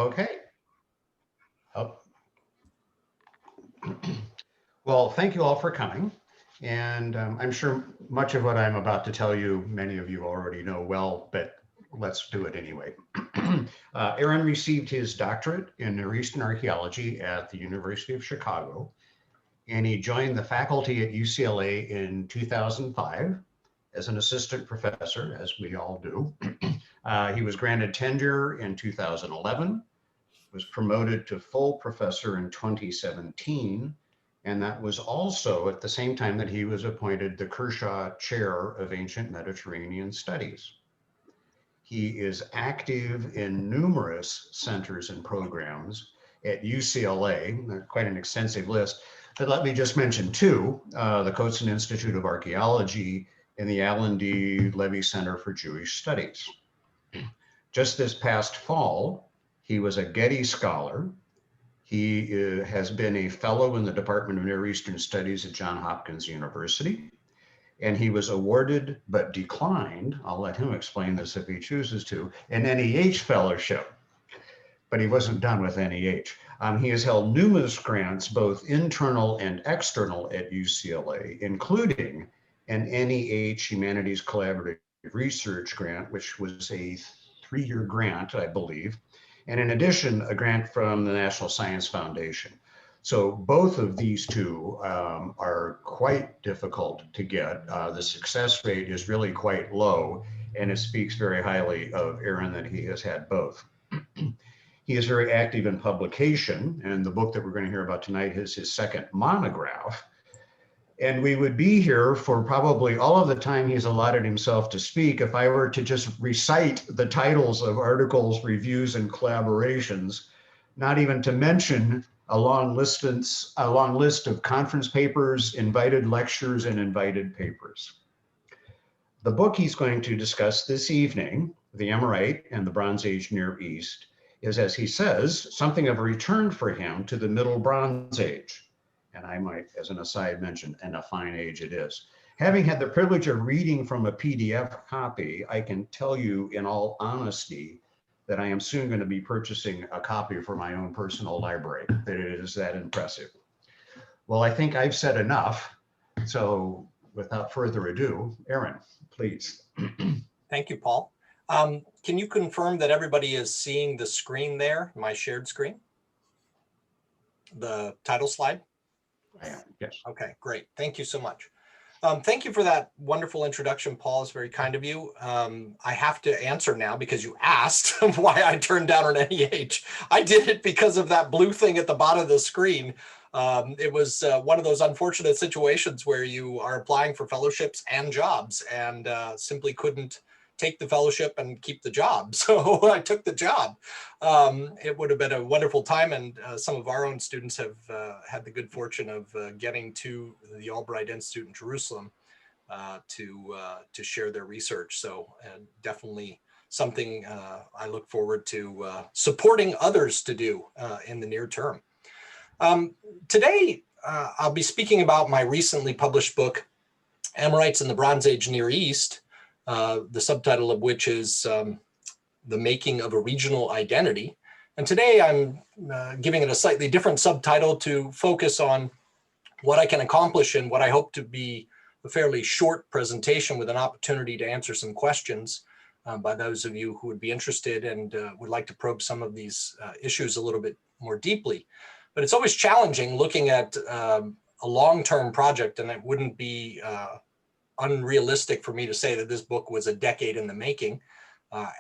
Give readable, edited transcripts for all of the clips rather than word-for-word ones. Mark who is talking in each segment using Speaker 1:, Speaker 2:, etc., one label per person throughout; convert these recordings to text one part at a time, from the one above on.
Speaker 1: Okay. Oh. Well, thank you all for coming. And I'm sure much of what I'm about to tell you, many of you already know well, but let's do it anyway. Aaron received his doctorate in Near Eastern Archaeology at the University of Chicago, and he joined the faculty at UCLA in 2005 as an assistant professor, as we all do. He was granted tenure in 2011, was promoted to full professor in 2017, and that was also at the same time that he was appointed the Kershaw Chair of Ancient Mediterranean Studies. He is active in numerous centers and programs at UCLA, quite an extensive list, but let me just mention two, the Coatson Institute of Archaeology and the Alan D. Levy Center for Jewish Studies. Just this past fall, he was a Getty Scholar. He has been a fellow in the Department of Near Eastern Studies at Johns Hopkins University, and he was awarded but declined, I'll let him explain this if he chooses to, an NEH fellowship, but he wasn't done with NEH. He has held numerous grants, both internal and external at UCLA, including an NEH Humanities Collaborative Research Grant, which was a 3-year grant, I believe, and in addition, a grant from the National Science Foundation. So both of these two are quite difficult to get. The success rate is really quite low, and it speaks very highly of Aaron that he has had both. He is very active in publication, and the book that we're going to hear about tonight is his second monograph. And we would be here for probably all of the time he's allotted himself to speak if I were to just recite the titles of articles, reviews, and collaborations, not even to mention a long list of conference papers, invited lectures, and invited papers. The book he's going to discuss this evening, The Amorite and the Bronze Age Near East, is, as he says, something of a return for him to the Middle Bronze Age. And I might, as an aside, mention, and a fine age it is. Having had the privilege of reading from a PDF copy, I can tell you in all honesty that I am soon going to be purchasing a copy for my own personal library, that it is that impressive. Well, I think I've said enough. So without further ado, Aaron, please.
Speaker 2: Thank you, Paul. Can you confirm that everybody is seeing the screen there, my shared screen? The title slide?
Speaker 1: I am, yes.
Speaker 2: Okay, great. Thank you so much. Thank you for that wonderful introduction, Paul. It's very kind of you. I have to answer now because you asked why I turned down an NEH. I did it because of that blue thing at the bottom of the screen. It was one of those unfortunate situations where you are applying for fellowships and jobs and simply couldn't take the fellowship and keep the job. So I took the job. It would have been a wonderful time, and some of our own students have had the good fortune of getting to the Albright Institute in Jerusalem to share their research. So definitely something I look forward to supporting others to do in the near term. Today, I'll be speaking about my recently published book, Amorites in the Bronze Age Near East, the subtitle of which is The Making of a Regional Identity. And today I'm giving it a slightly different subtitle to focus on what I can accomplish in what I hope to be a fairly short presentation with an opportunity to answer some questions by those of you who would be interested and would like to probe some of these issues a little bit more deeply. But it's always challenging looking at a long-term project, and it wouldn't be unrealistic for me to say that this book was a decade in the making,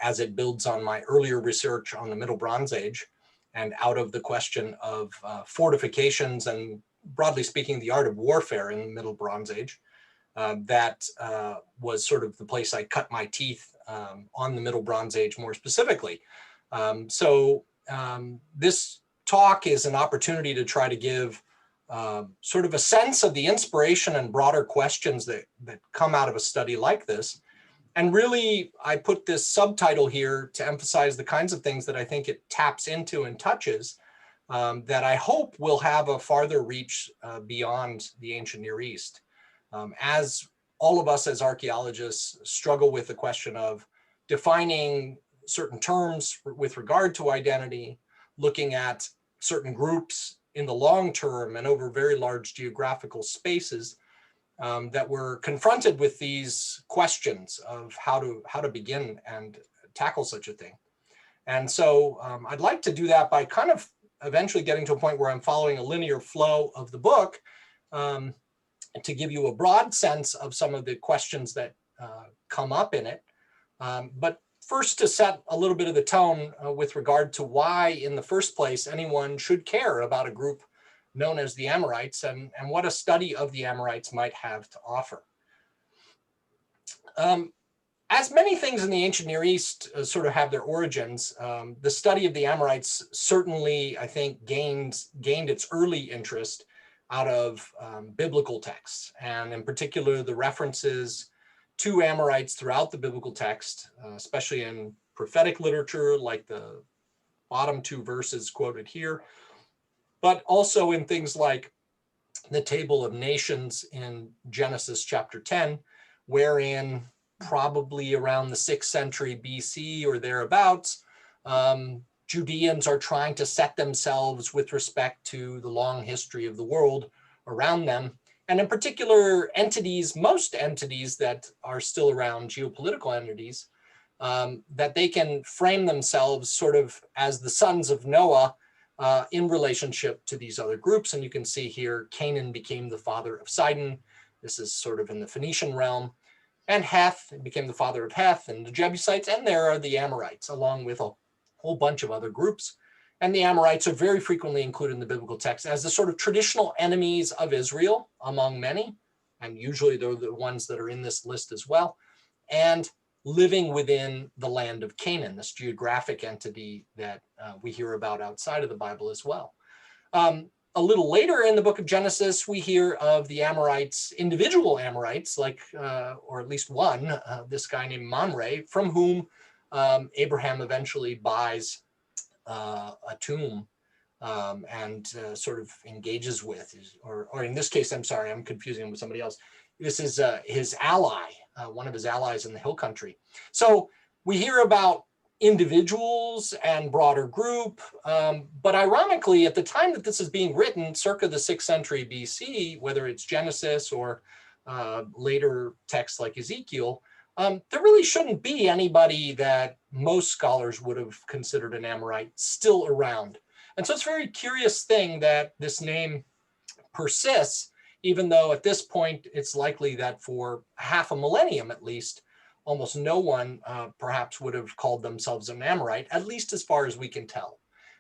Speaker 2: as it builds on my earlier research on the Middle Bronze Age and out of the question of fortifications and, broadly speaking, the art of warfare in the Middle Bronze Age. That was sort of the place I cut my teeth on the Middle Bronze Age more specifically. This talk is an opportunity to try to give sort of a sense of the inspiration and broader questions that come out of a study like this. And really, I put this subtitle here to emphasize the kinds of things that I think it taps into and touches that I hope will have a farther reach beyond the ancient Near East. As all of us as archaeologists struggle with the question of defining certain terms with regard to identity, looking at certain groups in the long term and over very large geographical spaces, that were confronted with these questions of how to begin and tackle such a thing. And so I'd like to do that by kind of eventually getting to a point where I'm following a linear flow of the book, to give you a broad sense of some of the questions that come up in it. But first, to set a little bit of the tone with regard to why in the first place anyone should care about a group known as the Amorites, and what a study of the Amorites might have to offer. As many things in the ancient Near East sort of have their origins, the study of the Amorites certainly, I think, gained its early interest out of biblical texts, and in particular, the references to Amorites throughout the biblical text, especially in prophetic literature, like the bottom two verses quoted here, but also in things like the Table of Nations in Genesis chapter 10, wherein probably around the 6th century BC or thereabouts, Judeans are trying to set themselves with respect to the long history of the world around them. And in particular, entities, most entities that are still around, geopolitical entities, that they can frame themselves sort of as the sons of Noah in relationship to these other groups. And you can see here, Canaan became the father of Sidon. This is sort of in the Phoenician realm. And Heth became the father of Heth and the Jebusites. And there are the Amorites, along with a whole bunch of other groups. And the Amorites are very frequently included in the biblical text as the sort of traditional enemies of Israel, among many. And usually they're the ones that are in this list as well. And living within the land of Canaan, this geographic entity that we hear about outside of the Bible as well. A little later in the book of Genesis, we hear of the Amorites, individual Amorites, like, or at least one, this guy named Mamre, from whom Abraham eventually buys a tomb and sort of engages with, or in this case, I'm sorry, I'm confusing him with somebody else. This is his ally, one of his allies in the hill country. So we hear about individuals and broader group, but ironically, at the time that this is being written, circa the 6th century BC, whether it's Genesis or later texts like Ezekiel, there really shouldn't be anybody that most scholars would have considered an Amorite still around. And so it's a very curious thing that this name persists, even though at this point, it's likely that for half a millennium at least, almost no one perhaps would have called themselves an Amorite, at least as far as we can tell.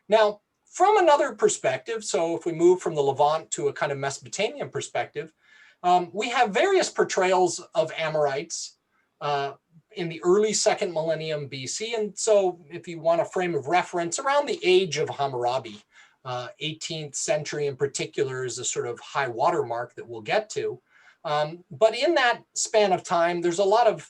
Speaker 2: Now, from another perspective, so if we move from the Levant to a kind of Mesopotamian perspective, we have various portrayals of Amorites in the early 2nd millennium BC. And so if you want a frame of reference, around the age of Hammurabi, 18th century in particular is a sort of high watermark that we'll get to. But in that span of time, there's a lot of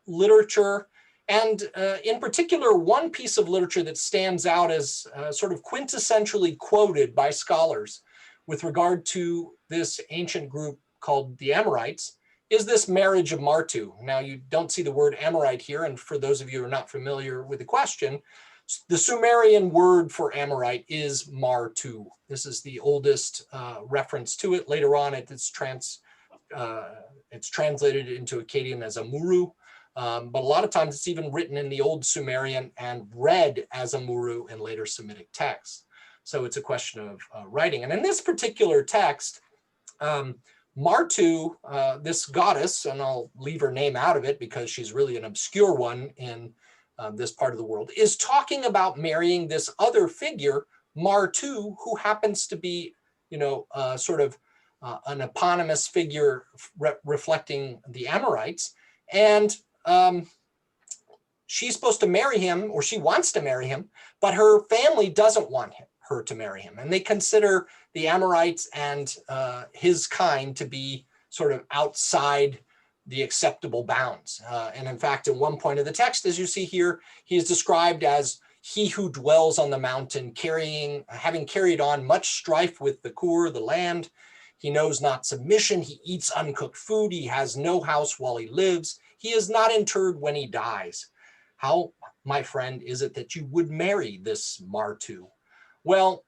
Speaker 2: literature, and in particular, one piece of literature that stands out as sort of quintessentially quoted by scholars with regard to this ancient group called the Amorites is this marriage of Martu. Now, you don't see the word Amorite here, and for those of you who are not familiar with the question, the Sumerian word for Amorite is Martu. This is the oldest reference to it. Later on, it's translated into Akkadian as Amuru, but a lot of times it's even written in the Old Sumerian and read as Amuru in later Semitic texts. So it's a question of writing. And in this particular text, Martu, this goddess, and I'll leave her name out of it because she's really an obscure one in this part of the world, is talking about marrying this other figure, Martu, who happens to be, sort of an eponymous figure reflecting the Amorites. And she's supposed to marry him, or she wants to marry him, but her family doesn't want her to marry him. And they consider the Amorites and his kind to be sort of outside the acceptable bounds. And in fact, at one point of the text, as you see here, he is described as he who dwells on the mountain, having carried on much strife with the Kur, the land. He knows not submission. He eats uncooked food. He has no house while he lives. He is not interred when he dies. How, my friend, is it that you would marry this Martu? Well,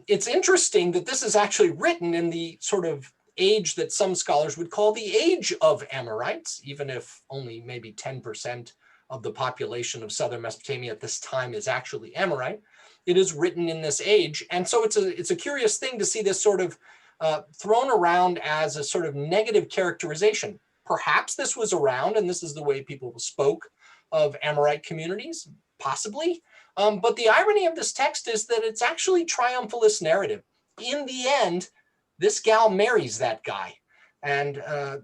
Speaker 2: it's interesting that this is actually written in the sort of age that some scholars would call the age of Amorites, even if only maybe 10% of the population of southern Mesopotamia at this time is actually Amorite. It is written in this age. And so it's a curious thing to see this sort of thrown around as a sort of negative characterization. Perhaps this was around and this is the way people spoke of Amorite communities, possibly. But the irony of this text is that it's actually triumphalist narrative. In the end, this gal marries that guy. And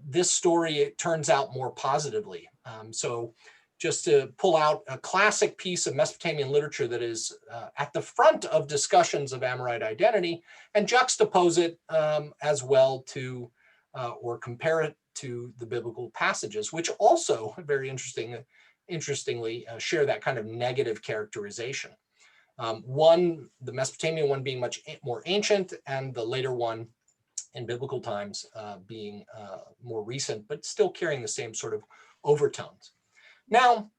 Speaker 2: this story, it turns out more positively. So just to pull out a classic piece of Mesopotamian literature that is at the front of discussions of Amorite identity and juxtapose it as well to, or compare it to the biblical passages, which also, very interestingly, share that kind of negative characterization. One, the Mesopotamian one being much more ancient, and the later one in biblical times being more recent, but still carrying the same sort of overtones. Now,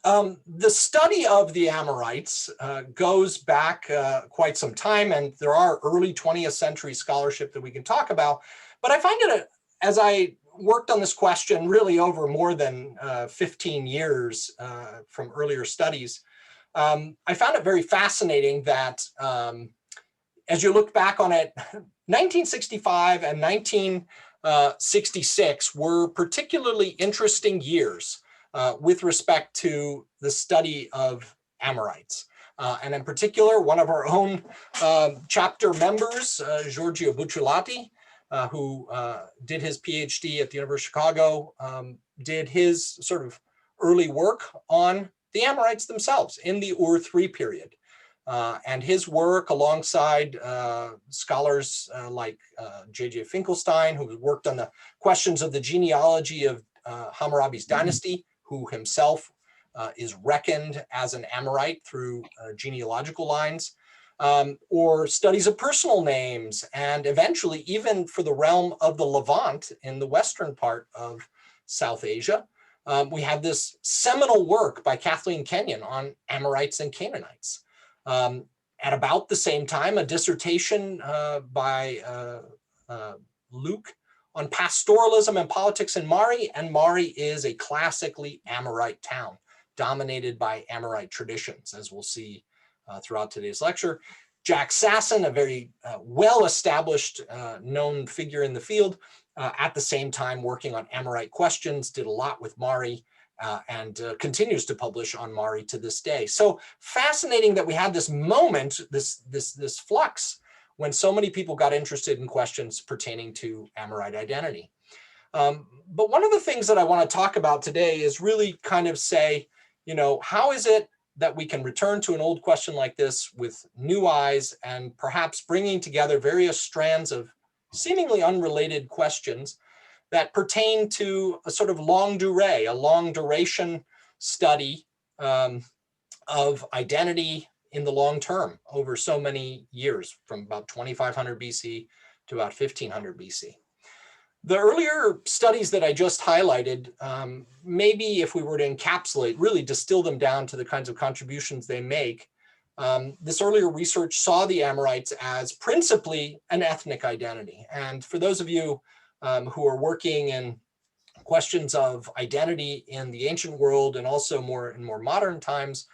Speaker 2: the study of the Amorites goes back quite some time, and there are early 20th century scholarship that we can talk about, but I find it, as I worked on this question really over more than 15 years from earlier studies, I found it very fascinating that as you look back on it, 1965 and 1966 were particularly interesting years with respect to the study of Amorites. And in particular, one of our own chapter members, Giorgio Bucciolati, who did his PhD at the University of Chicago, did his sort of early work on the Amorites themselves in the Ur-3 period. And his work alongside scholars like J.J. Finkelstein, who worked on the questions of the genealogy of Hammurabi's dynasty, who himself is reckoned as an Amorite through genealogical lines, or studies of personal names, and eventually even for the realm of the Levant in the western part of South Asia. We have this seminal work by Kathleen Kenyon on Amorites and Canaanites. At about the same time, a dissertation by Luke on pastoralism and politics in Mari, and Mari is a classically Amorite town, dominated by Amorite traditions, as we'll see throughout today's lecture. Jack Sasson, a very well-established, known figure in the field, at the same time working on Amorite questions, did a lot with Mari, and continues to publish on Mari to this day. So fascinating that we had this moment, this flux, when so many people got interested in questions pertaining to Amorite identity. But one of the things that I want to talk about today is really kind of say, you know, how is it that we can return to an old question like this with new eyes and perhaps bringing together various strands of seemingly unrelated questions that pertain to a sort of longue durée, a long duration study of identity in the long term over so many years, from about 2500 BC to about 1500 BC. The earlier studies that I just highlighted, maybe if we were to encapsulate, really distill them down to the kinds of contributions they make, this earlier research saw the Amorites as principally an ethnic identity. And for those of you who are working in questions of identity in the ancient world and also in more modern times,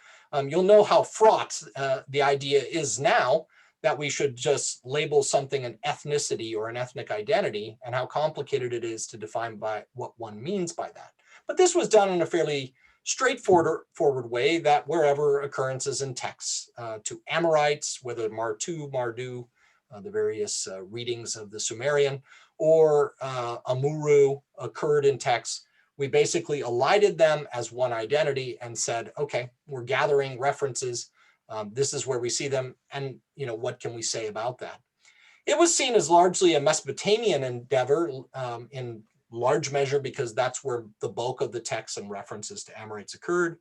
Speaker 2: you'll know how fraught the idea is now that we should just label something an ethnicity or an ethnic identity, and how complicated it is to define by what one means by that. But this was done in a fairly straightforward way, that wherever occurrences in texts to Amorites, whether Martu, Mardu, the various readings of the Sumerian, or Amuru occurred in texts, we basically elided them as one identity and said, okay, we're gathering references. This is where we see them, and what can we say about that? It was seen as largely a Mesopotamian endeavor in large measure because that's where the bulk of the texts and references to Amorites occurred.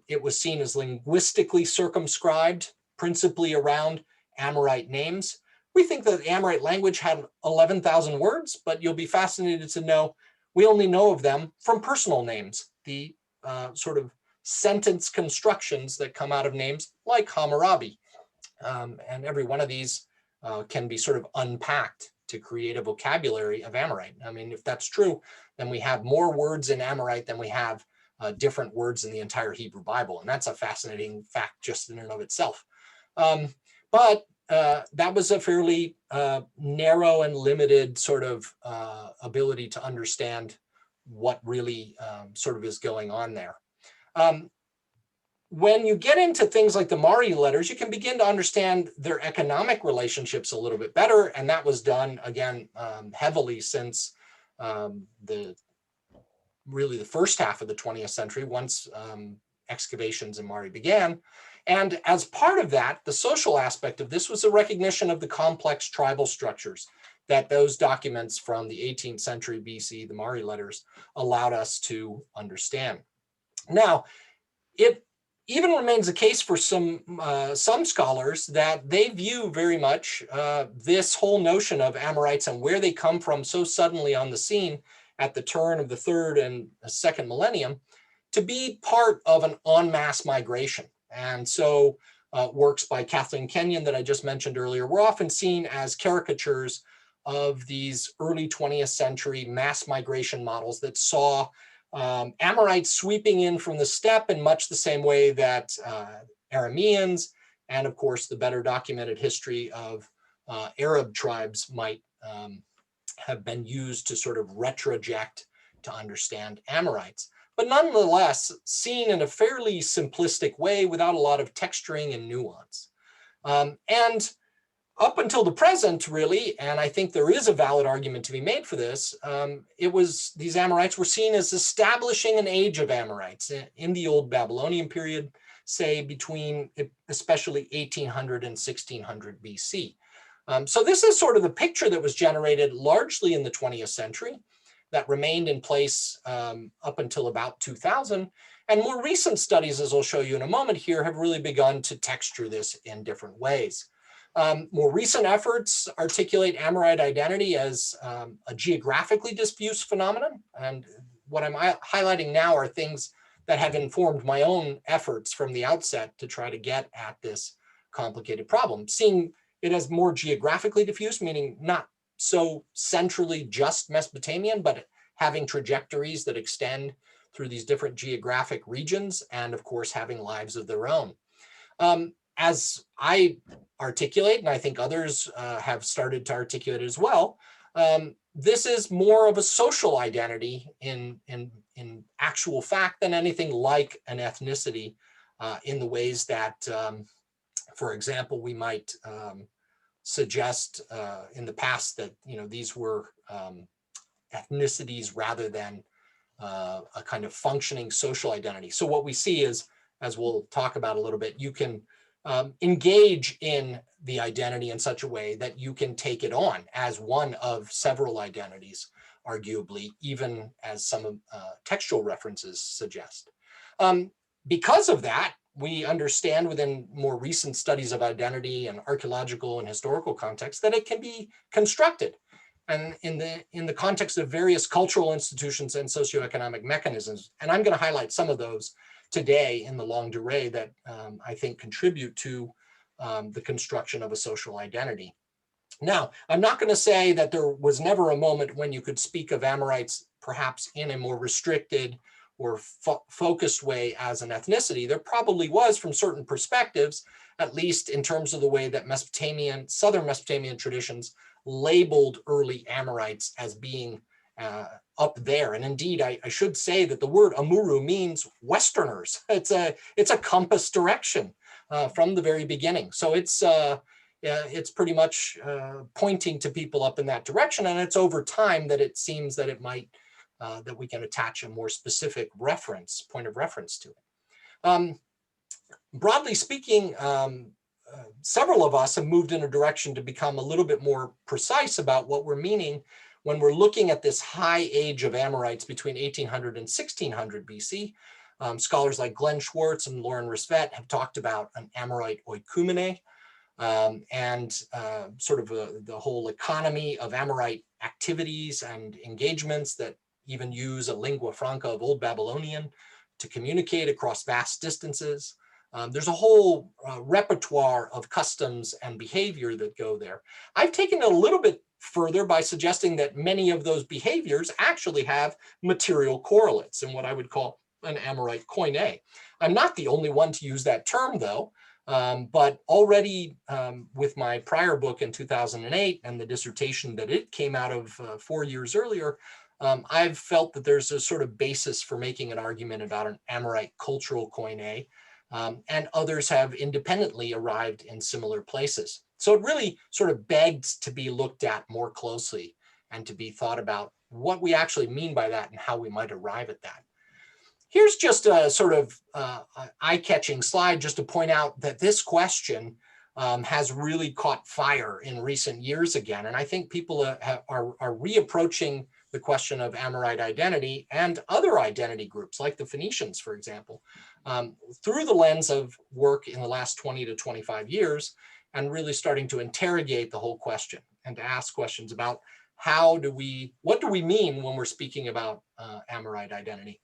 Speaker 2: It was seen as linguistically circumscribed, principally around Amorite names. We think that the Amorite language had 11,000 words, but you'll be fascinated to know we only know of them from personal names, the sort of sentence constructions that come out of names like Hammurabi. And every one of these can be sort of unpacked to create a vocabulary of Amorite. I mean, if that's true, then we have more words in Amorite than we have different words in the entire Hebrew Bible. And that's a fascinating fact just in and of itself. But that was a fairly narrow and limited sort of ability to understand what really sort of is going on there. When you get into things like the Mari letters, you can begin to understand their economic relationships a little bit better. And that was done, again, heavily since really the first half of the 20th century, once excavations in Mari began. And as part of that, the social aspect of this was a recognition of the complex tribal structures that those documents from the 18th century BC, the Mari letters, allowed us to understand. Now, it even remains the case for some scholars that they view very much this whole notion of Amorites and where they come from so suddenly on the scene at the turn of the third and second millennium to be part of an en masse migration. And so works by Kathleen Kenyon that I just mentioned earlier were often seen as caricatures of these early 20th century mass migration models that saw Amorites sweeping in from the steppe in much the same way that Arameans and, of course, the better documented history of Arab tribes might have been used to sort of retroject to understand Amorites. But nonetheless, seen in a fairly simplistic way without a lot of texturing and nuance. And up until the present, really, and I think there is a valid argument to be made for this, these Amorites were seen as establishing an age of Amorites in the Old Babylonian period, say between especially 1800 and 1600 BC. So this is sort of the picture that was generated largely in the 20th century that remained in place up until about 2000. And more recent studies, as I'll show you in a moment here, have really begun to texture this in different ways. More recent efforts articulate Amorite identity as a geographically diffuse phenomenon. And what I'm highlighting now are things that have informed my own efforts from the outset to try to get at this complicated problem. Seeing it as more geographically diffuse, meaning not so centrally just Mesopotamian, but having trajectories that extend through these different geographic regions, and of course, having lives of their own. As I articulate, and I think others have started to articulate as well, this is more of a social identity in actual fact than anything like an ethnicity in the ways that, for example, we might suggest in the past that these were ethnicities rather than a kind of functioning social identity. So what we see is, as we'll talk about a little bit, you can engage in the identity in such a way that you can take it on as one of several identities, arguably, even as some textual references suggest. Because of that, we understand within more recent studies of identity and archaeological and historical context that it can be constructed. And in the context of various cultural institutions and socioeconomic mechanisms. And I'm going to highlight some of those today in the longue durée that I think contribute to the construction of a social identity. Now, I'm not going to say that there was never a moment when you could speak of Amorites perhaps in a more restricted or focused way as an ethnicity. There probably was from certain perspectives, at least in terms of the way that southern Mesopotamian traditions labeled early Amorites as being up there. And indeed, I should say that the word Amuru means Westerners. It's a compass direction from the very beginning. So it's pretty much pointing to people up in that direction. And it's over time that it seems that it might, that we can attach a more specific point of reference to it. Broadly speaking, several of us have moved in a direction to become a little bit more precise about what we're meaning when we're looking at this high age of Amorites between 1800 and 1600 BC. Scholars like Glenn Schwartz and Lauren Risvet have talked about an Amorite oikumene and sort of the whole economy of Amorite activities and engagements that even use a lingua franca of Old Babylonian to communicate across vast distances. There's a whole repertoire of customs and behavior that go there. I've taken it a little bit further by suggesting that many of those behaviors actually have material correlates in what I would call an Amorite koine. I'm not the only one to use that term, though, but already with my prior book in 2008 and the dissertation that it came out of 4 years earlier, I've felt that there's a sort of basis for making an argument about an Amorite cultural koine, and others have independently arrived in similar places. So it really sort of begs to be looked at more closely and to be thought about what we actually mean by that and how we might arrive at that. Here's just a sort of eye-catching slide just to point out that this question has really caught fire in recent years again. And I think people are reapproaching the question of Amorite identity and other identity groups like the Phoenicians, for example, through the lens of work in the last 20 to 25 years, and really starting to interrogate the whole question and to ask questions about what do we mean when we're speaking about Amorite identity.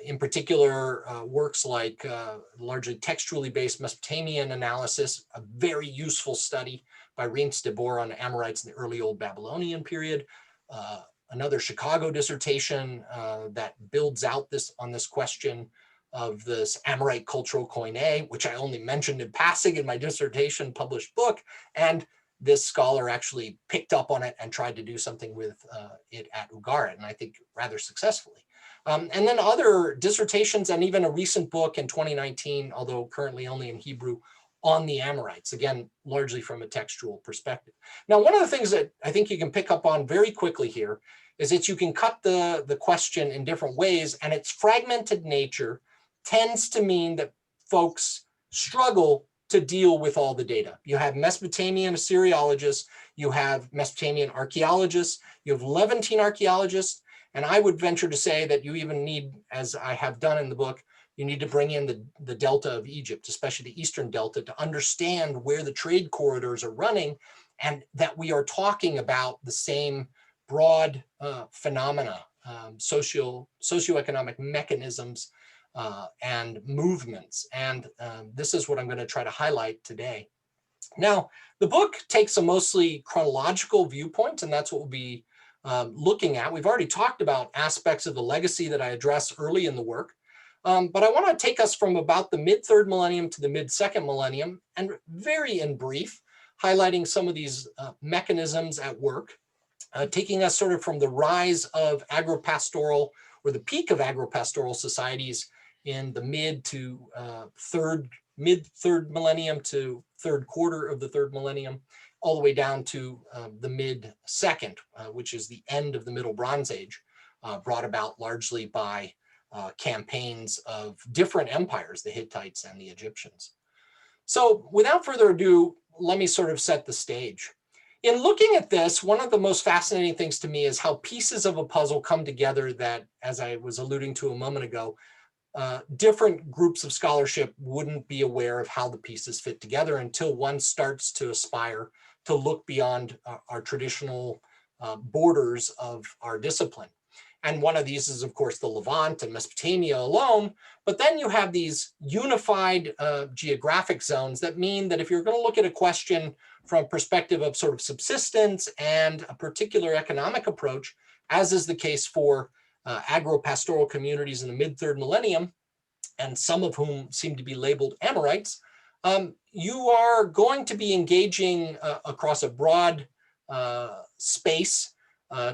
Speaker 2: In particular, works like largely textually based Mesopotamian analysis, a very useful study by Reins de Boer on Amorites in the early Old Babylonian period. Another Chicago dissertation that builds out on this question of this Amorite cultural koine, which I only mentioned in passing in my dissertation published book. And this scholar actually picked up on it and tried to do something with it at Ugarit, and I think rather successfully. And then other dissertations and even a recent book in 2019, although currently only in Hebrew, on the Amorites, again, largely from a textual perspective. Now, one of the things that I think you can pick up on very quickly here is that you can cut the question in different ways, and its fragmented nature tends to mean that folks struggle to deal with all the data. You have Mesopotamian Assyriologists, you have Mesopotamian archaeologists, you have Levantine archaeologists, and I would venture to say that you even need, as I have done in the book, you need to bring in the delta of Egypt, especially the Eastern Delta, to understand where the trade corridors are running and that we are talking about the same broad phenomena, socioeconomic mechanisms and movements. And this is what I'm going to try to highlight today. Now, the book takes a mostly chronological viewpoint, and that's what we'll be looking at. We've already talked about aspects of the legacy that I addressed early in the work, but I want to take us from about the mid-3rd millennium to the mid-2nd millennium, and very in brief, highlighting some of these mechanisms at work, taking us sort of from the rise of agropastoral, or the peak of agropastoral societies in the mid-3rd millennium to 3rd quarter of the 3rd millennium, all the way down to the mid-2nd, which is the end of the Middle Bronze Age, brought about largely by campaigns of different empires, the Hittites and the Egyptians. So without further ado, let me sort of set the stage. In looking at this, one of the most fascinating things to me is how pieces of a puzzle come together that, as I was alluding to a moment ago, different groups of scholarship wouldn't be aware of how the pieces fit together until one starts to aspire to look beyond our traditional borders of our discipline. And one of these is, of course, the Levant and Mesopotamia alone. But then you have these unified geographic zones that mean that if you're going to look at a question from a perspective of sort of subsistence and a particular economic approach, as is the case for agro-pastoral communities in the mid-3rd millennium, and some of whom seem to be labeled Amorites, you are going to be engaging across a broad space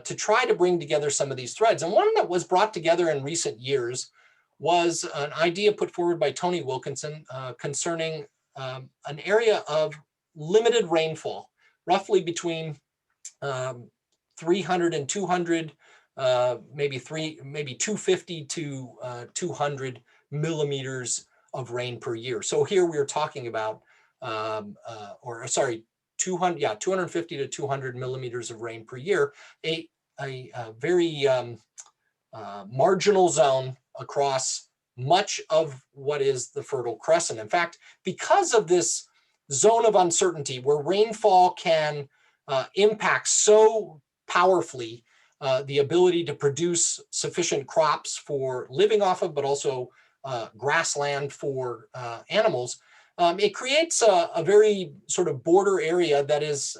Speaker 2: to try to bring together some of these threads. And one that was brought together in recent years was an idea put forward by Tony Wilkinson concerning an area of limited rainfall, roughly between 300 and 200, maybe 250 to 200 millimeters of rain per year. So here we're talking about, 250 to 200 millimeters of rain per year, a very marginal zone across much of what is the Fertile Crescent. In fact, because of this zone of uncertainty where rainfall can impact so powerfully the ability to produce sufficient crops for living off of, but also grassland for animals, it creates a very sort of border area that is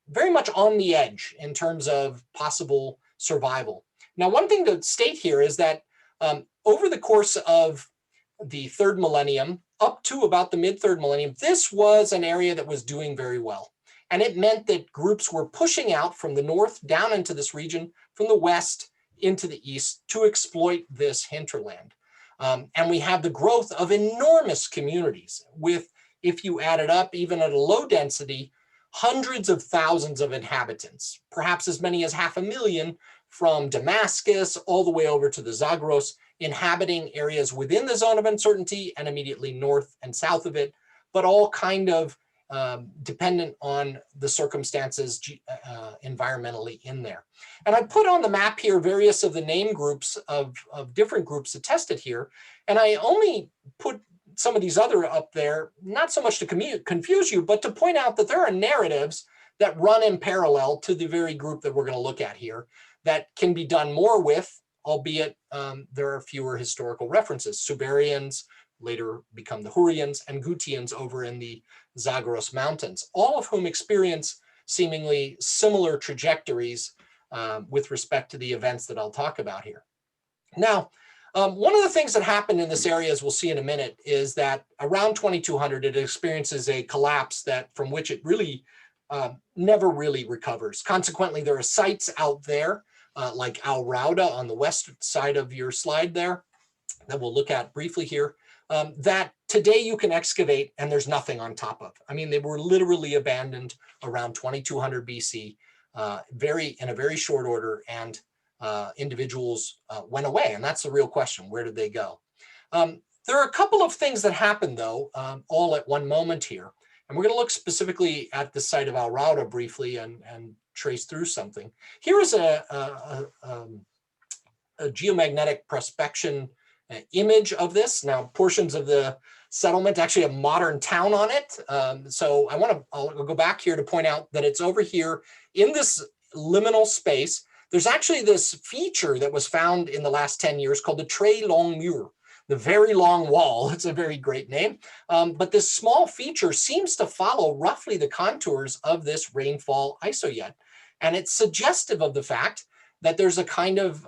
Speaker 2: very much on the edge in terms of possible survival. Now, one thing to state here is that over the course of the third millennium up to about the mid-third millennium, this was an area that was doing very well. And it meant that groups were pushing out from the north down into this region, from the west into the east to exploit this hinterland. And we have the growth of enormous communities with, if you add it up, even at a low density, hundreds of thousands of inhabitants, perhaps as many as 500,000 from Damascus all the way over to the Zagros, inhabiting areas within the zone of uncertainty and immediately north and south of it, but all kind of dependent on the circumstances environmentally in there. And I put on the map here various of the name groups of different groups attested here. And I only put some of these other up there, not so much to confuse you, but to point out that there are narratives that run in parallel to the very group that we're going to look at here that can be done more with, albeit there are fewer historical references. Subarians later become the Hurrians, and Gutians over in the Zagros Mountains, all of whom experience seemingly similar trajectories with respect to the events that I'll talk about here. Now, one of the things that happened in this area, as we'll see in a minute, is that around 2200, it experiences a collapse that from which it really never really recovers. Consequently, there are sites out there like Al Rauda on the west side of your slide there that we'll look at briefly here, that today you can excavate and there's nothing on top of. I mean, they were literally abandoned around 2200 BC, in a very short order, and individuals went away. And that's the real question: where did they go? There are a couple of things that happened, though, all at one moment here. And we're going to look specifically at the site of Al Rauda briefly and trace through something. Here is a geomagnetic prospection image of this. Now, portions of the settlement, actually a modern town on it. So I'll go back here to point out that it's over here in this liminal space. There's actually this feature that was found in the last 10 years called the Très Long Mur, the very long wall. It's a very great name. But this small feature seems to follow roughly the contours of this rainfall isoyet. And it's suggestive of the fact that there's a kind of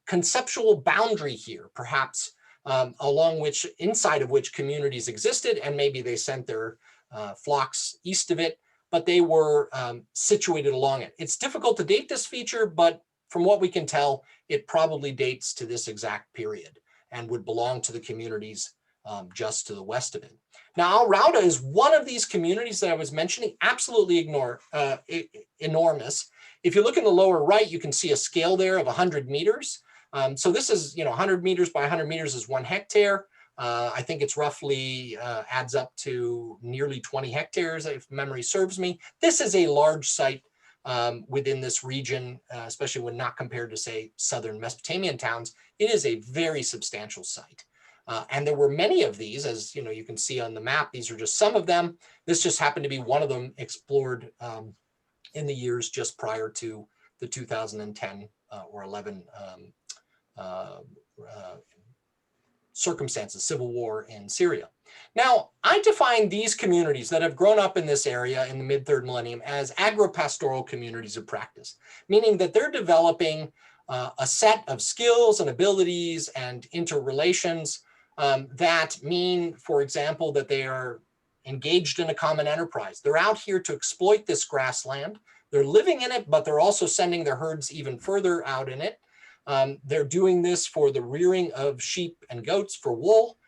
Speaker 2: conceptual boundary here, perhaps inside of which communities existed, and maybe they sent their flocks east of it, but they were situated along it. It's difficult to date this feature, but from what we can tell, it probably dates to this exact period and would belong to the communities just to the west of it. Now, Al Rauda is one of these communities that I was mentioning, absolutely enormous. If you look in the lower right, you can see a scale there of 100 meters. So this is, 100 meters by 100 meters is 1 hectare. I think it's roughly adds up to nearly 20 hectares, if memory serves me. This is a large site within this region, especially when not compared to, say, southern Mesopotamian towns. It is a very substantial site. And there were many of these, as you can see on the map. These are just some of them. This just happened to be one of them explored in the years just prior to the 2010 or 11 circumstances, civil war in Syria. Now, I define these communities that have grown up in this area in the mid-third millennium as agropastoral communities of practice, meaning that they're developing a set of skills and abilities and interrelations that mean, for example, that they are engaged in a common enterprise. They're out here to exploit this grassland. They're living in it, but they're also sending their herds even further out in it. They're doing this for the rearing of sheep and goats for wool.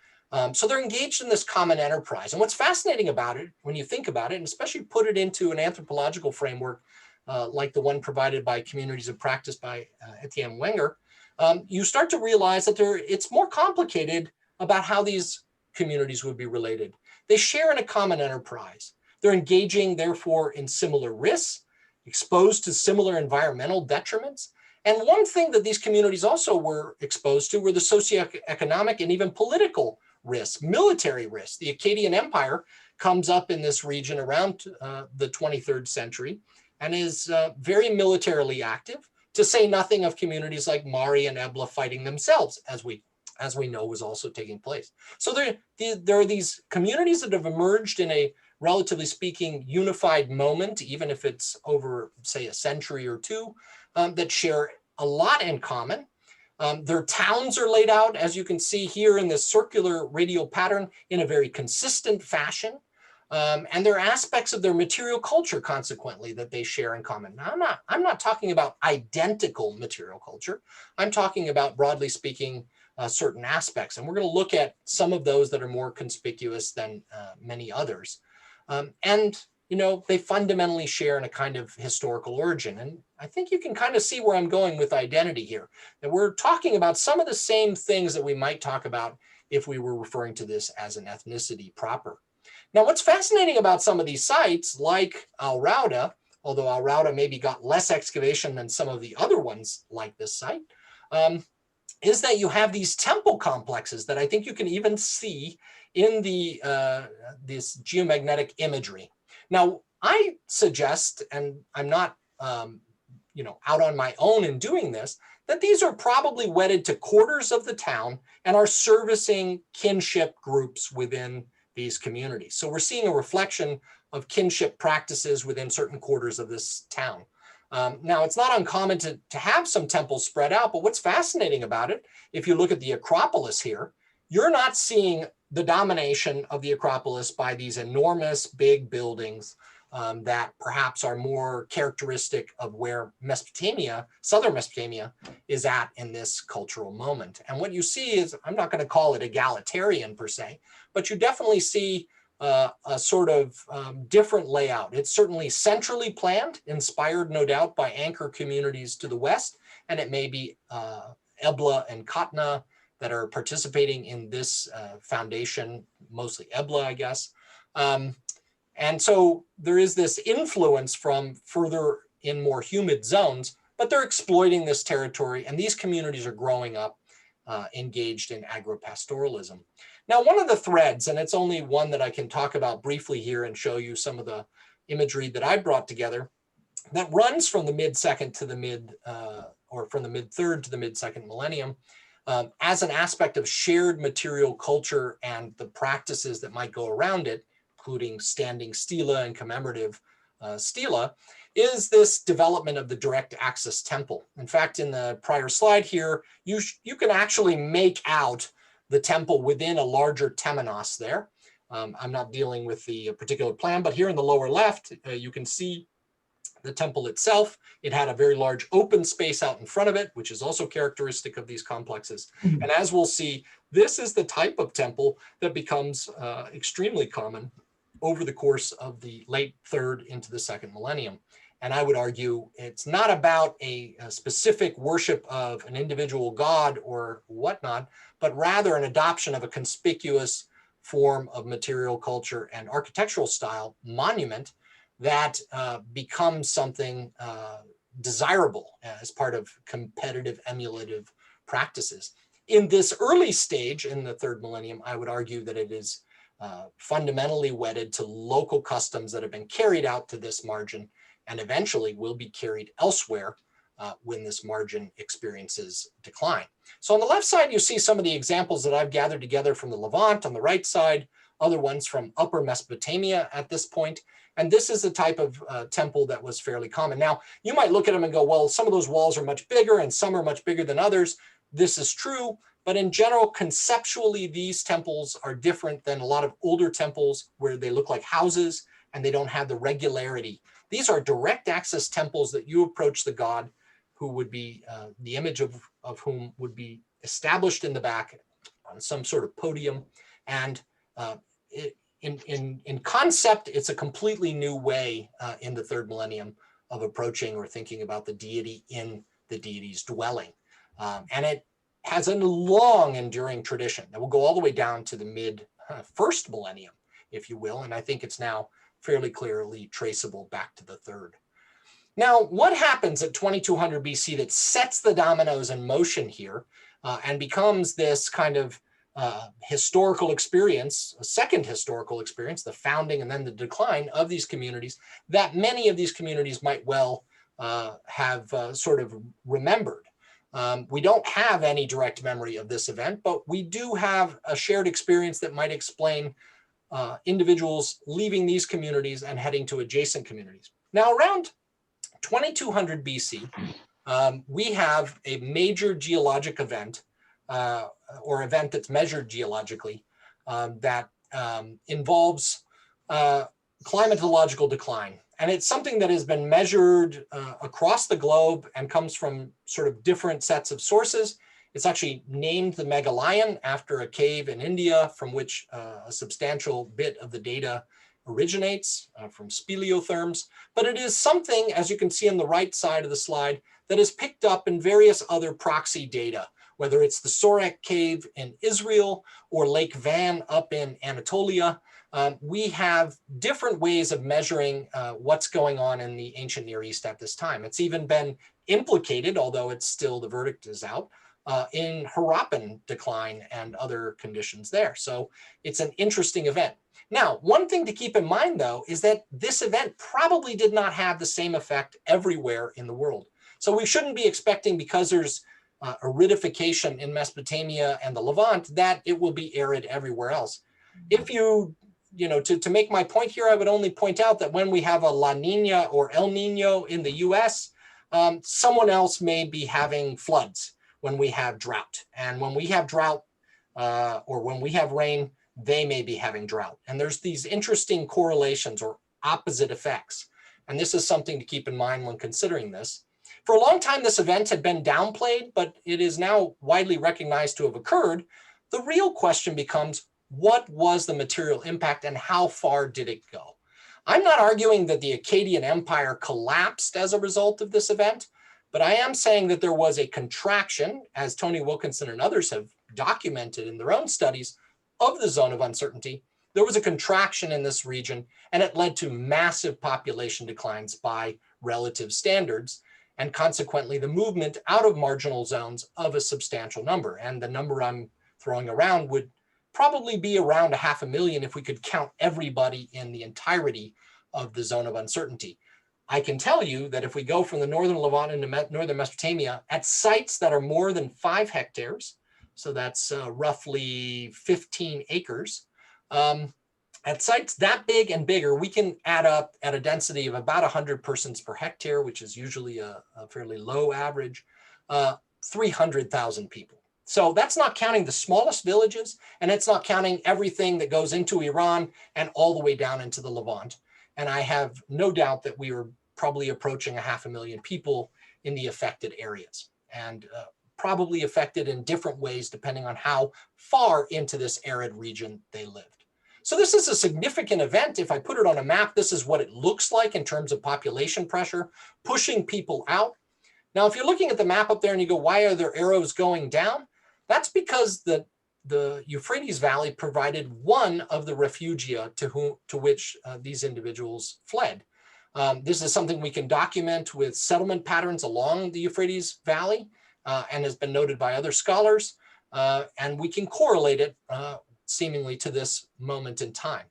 Speaker 2: So they're engaged in this common enterprise. And what's fascinating about it, when you think about it, and especially put it into an anthropological framework like the one provided by Communities of Practice by Etienne Wenger, you start to realize that it's more complicated about how these communities would be related. They share in a common enterprise. They're engaging, therefore, in similar risks, exposed to similar environmental detriments. And one thing that these communities also were exposed to were the socioeconomic and even political risks, military risks. The Akkadian Empire comes up in this region around the 23rd century and is very militarily active, to say nothing of communities like Mari and Ebla fighting themselves, as we as we know, was also taking place. So there are these communities that have emerged in a, relatively speaking, unified moment, even if it's over, say, a century or two, that share a lot in common. Their towns are laid out, as you can see here in this circular radial pattern, in a very consistent fashion. And there are aspects of their material culture, consequently, that they share in common. Now, I'm not talking about identical material culture. I'm talking about, broadly speaking, certain aspects. And we're going to look at some of those that are more conspicuous than many others. And they fundamentally share in a kind of historical origin. And I think you can kind of see where I'm going with identity here, that we're talking about some of the same things that we might talk about if we were referring to this as an ethnicity proper. Now, what's fascinating about some of these sites, like Al-Rauda, although Al-Rauda maybe got less excavation than some of the other ones like this site, is that you have these temple complexes that I think you can even see in this geomagnetic imagery. Now, I suggest, and I'm not out on my own in doing this, that these are probably wedded to quarters of the town and are servicing kinship groups within these communities. So we're seeing a reflection of kinship practices within certain quarters of this town. Now, it's not uncommon to have some temples spread out, but what's fascinating about it, if you look at the Acropolis here, you're not seeing the domination of the Acropolis by these enormous big buildings that perhaps are more characteristic of where Mesopotamia, southern Mesopotamia, is at in this cultural moment. And what you see is, I'm not going to call it egalitarian per se, but you definitely see a sort of different layout. It's certainly centrally planned, inspired no doubt by anchor communities to the west, and it may be Ebla and Katna that are participating in this foundation, mostly Ebla, I guess. And so there is this influence from further in more humid zones, but they're exploiting this territory, and these communities are growing up engaged in agropastoralism. Now, one of the threads, and it's only one that I can talk about briefly here and show you some of the imagery that I brought together, that runs from the mid-second to the from the mid-third to the mid-second millennium, as an aspect of shared material culture and the practices that might go around it, including standing stela and commemorative stela, is this development of the direct access temple. In fact, in the prior slide here, you can actually make out the temple within a larger temenos there. I'm not dealing with the particular plan, but here in the lower left, you can see the temple itself. It had a very large open space out in front of it, which is also characteristic of these complexes. And as we'll see, this is the type of temple that becomes extremely common over the course of the late third into the second millennium. And I would argue it's not about a specific worship of an individual god or whatnot, but rather an adoption of a conspicuous form of material culture and architectural style monument that becomes something desirable as part of competitive emulative practices. In this early stage, in the third millennium, I would argue that it is fundamentally wedded to local customs that have been carried out to this margin and eventually will be carried elsewhere when this margin experiences decline. So on the left side, you see some of the examples that I've gathered together from the Levant. On the right side, other ones from Upper Mesopotamia at this point. And this is the type of temple that was fairly common. Now, you might look at them and go, well, some of those walls are much bigger and some are much bigger than others. This is true, but in general, conceptually, these temples are different than a lot of older temples where they look like houses and they don't have the regularity. These are direct access temples that you approach the god who would be, the image of whom would be established in the back on some sort of podium. And in concept, it's a completely new way in the third millennium of approaching or thinking about the deity in the deity's dwelling. And it has a long enduring tradition that will go all the way down to the mid first millennium, if you will. And I think it's now fairly clearly traceable back to the third. Now, what happens at 2200 BC that sets the dominoes in motion here and becomes this kind of historical experience, a second historical experience, the founding and then the decline of these communities that many of these communities might well have sort of remembered. We don't have any direct memory of this event, but we do have a shared experience that might explain individuals leaving these communities and heading to adjacent communities. Now, around 2200 BC, we have a major geologic event or event that's measured geologically that involves climatological decline. And it's something that has been measured across the globe and comes from sort of different sets of sources. It's actually named the Meghallion after a cave in India from which a substantial bit of the data originates from speleotherms. But it is something, as you can see on the right side of the slide, that is picked up in various other proxy data, whether it's the Sorek cave in Israel or Lake Van up in Anatolia. We have different ways of measuring what's going on in the ancient Near East at this time. It's even been implicated, although it's still, the verdict is out, in Harappan decline and other conditions there. So it's an interesting event. Now, one thing to keep in mind, though, is that this event probably did not have the same effect everywhere in the world. So we shouldn't be expecting, because there's aridification in Mesopotamia and the Levant, that it will be arid everywhere else. If to make my point here, I would only point out that when we have a La Nina or El Nino in the US, someone else may be having floods when we have drought. And when we have drought or when we have rain, they may be having drought. And there's these interesting correlations or opposite effects. And this is something to keep in mind when considering this. For a long time, this event had been downplayed, but it is now widely recognized to have occurred. The real question becomes, what was the material impact and how far did it go? I'm not arguing that the Akkadian Empire collapsed as a result of this event, but I am saying that there was a contraction, as Tony Wilkinson and others have documented in their own studies, of the zone of uncertainty. There was a contraction in this region, and it led to massive population declines by relative standards, and consequently the movement out of marginal zones of a substantial number. And the number I'm throwing around would probably be around 500,000 if we could count everybody in the entirety of the zone of uncertainty. I can tell you that if we go from the northern Levant into northern Mesopotamia, at sites that are more than 5 hectares, so that's roughly 15 acres, at sites that big and bigger, we can add up at a density of about 100 persons per hectare, which is usually a fairly low average, 300,000 people. So that's not counting the smallest villages, and it's not counting everything that goes into Iran and all the way down into the Levant. And I have no doubt that we were probably approaching 500,000 people in the affected areas, and probably affected in different ways depending on how far into this arid region they lived. So this is a significant event. If I put it on a map, this is what it looks like in terms of population pressure, pushing people out. Now, if you're looking at the map up there and you go, why are there arrows going down? That's because the Euphrates Valley provided one of the refugia to which these individuals fled. This is something we can document with settlement patterns along the Euphrates Valley and has been noted by other scholars. And we can correlate it seemingly to this moment in time.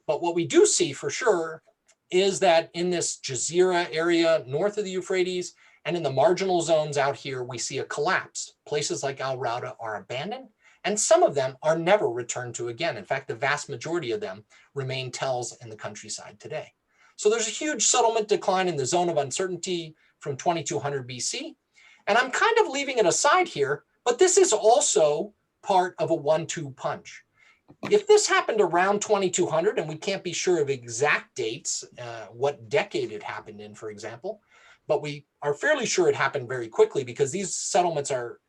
Speaker 2: But what we do see for sure is that in this Jazeera area north of the Euphrates and in the marginal zones out here, we see a collapse. Places like Al Rauda are abandoned, and some of them are never returned to again. In fact, the vast majority of them remain tells in the countryside today. So there's a huge settlement decline in the zone of uncertainty from 2200 BC. And I'm kind of leaving it aside here, but this is also part of a 1-2 punch. If this happened around 2200, and we can't be sure of exact dates, what decade it happened in, for example, but we are fairly sure it happened very quickly because these settlements are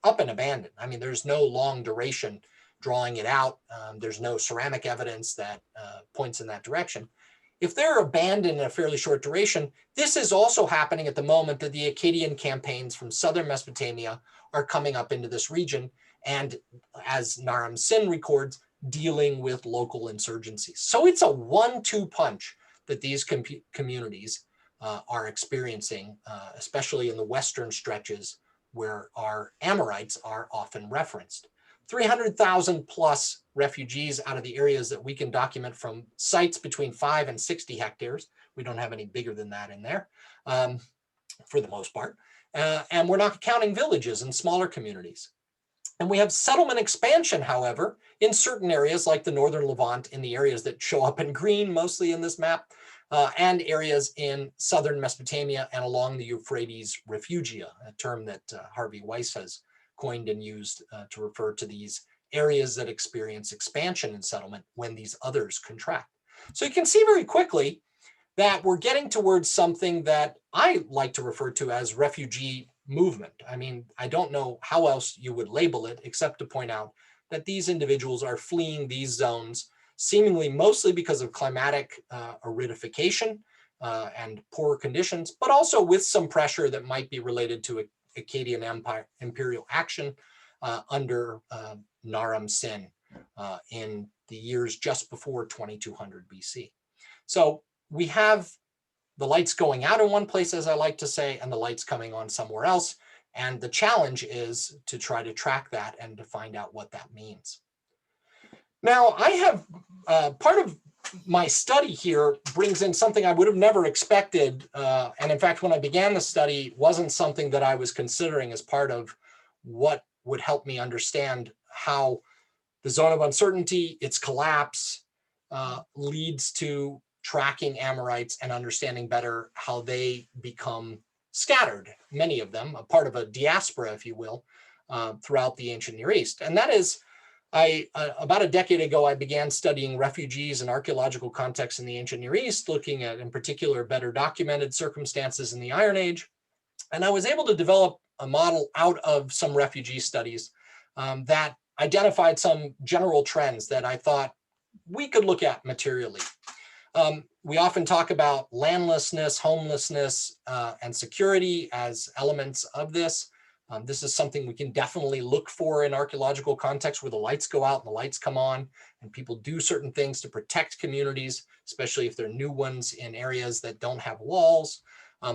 Speaker 2: up and abandoned. I mean, there's no long duration drawing it out. There's no ceramic evidence that points in that direction. If they're abandoned in a fairly short duration, this is also happening at the moment that the Akkadian campaigns from southern Mesopotamia are coming up into this region. And as Naram Sin records, dealing with local insurgencies. So it's a 1-2 punch that these communities are experiencing, especially in the western stretches where our Amorites are often referenced. 300,000 plus refugees out of the areas that we can document from sites between 5 and 60 hectares. We don't have any bigger than that in there for the most part. And we're not counting villages and smaller communities. And we have settlement expansion, however, in certain areas like the northern Levant, in the areas that show up in green mostly in this map, and areas in southern Mesopotamia and along the Euphrates refugia, a term that Harvey Weiss has coined and used to refer to these areas that experience expansion and settlement when these others contract. So you can see very quickly that we're getting towards something that I like to refer to as refugee movement. I mean, I don't know how else you would label it except to point out that these individuals are fleeing these zones seemingly mostly because of climatic aridification and poor conditions, but also with some pressure that might be related to Akkadian Empire imperial action under Naram Sin in the years just before 2200 BC. So we have the lights going out in one place, as I like to say, and the lights coming on somewhere else. And the challenge is to try to track that and to find out what that means. Now, I have part of my study here brings in something I would have never expected. And in fact, when I began the study, wasn't something that I was considering as part of what would help me understand how the zone of uncertainty, its collapse, leads to tracking Amorites and understanding better how they become scattered, many of them, a part of a diaspora, if you will, throughout the ancient Near East. And that is, about a decade ago, I began studying refugees and archaeological contexts in the ancient Near East, looking at, in particular, better documented circumstances in the Iron Age. And I was able to develop a model out of some refugee studies that identified some general trends that I thought we could look at materially. We often talk about landlessness, homelessness, and security as elements of this. This is something we can definitely look for in archaeological context where the lights go out and the lights come on, and people do certain things to protect communities, especially if they're new ones in areas that don't have walls.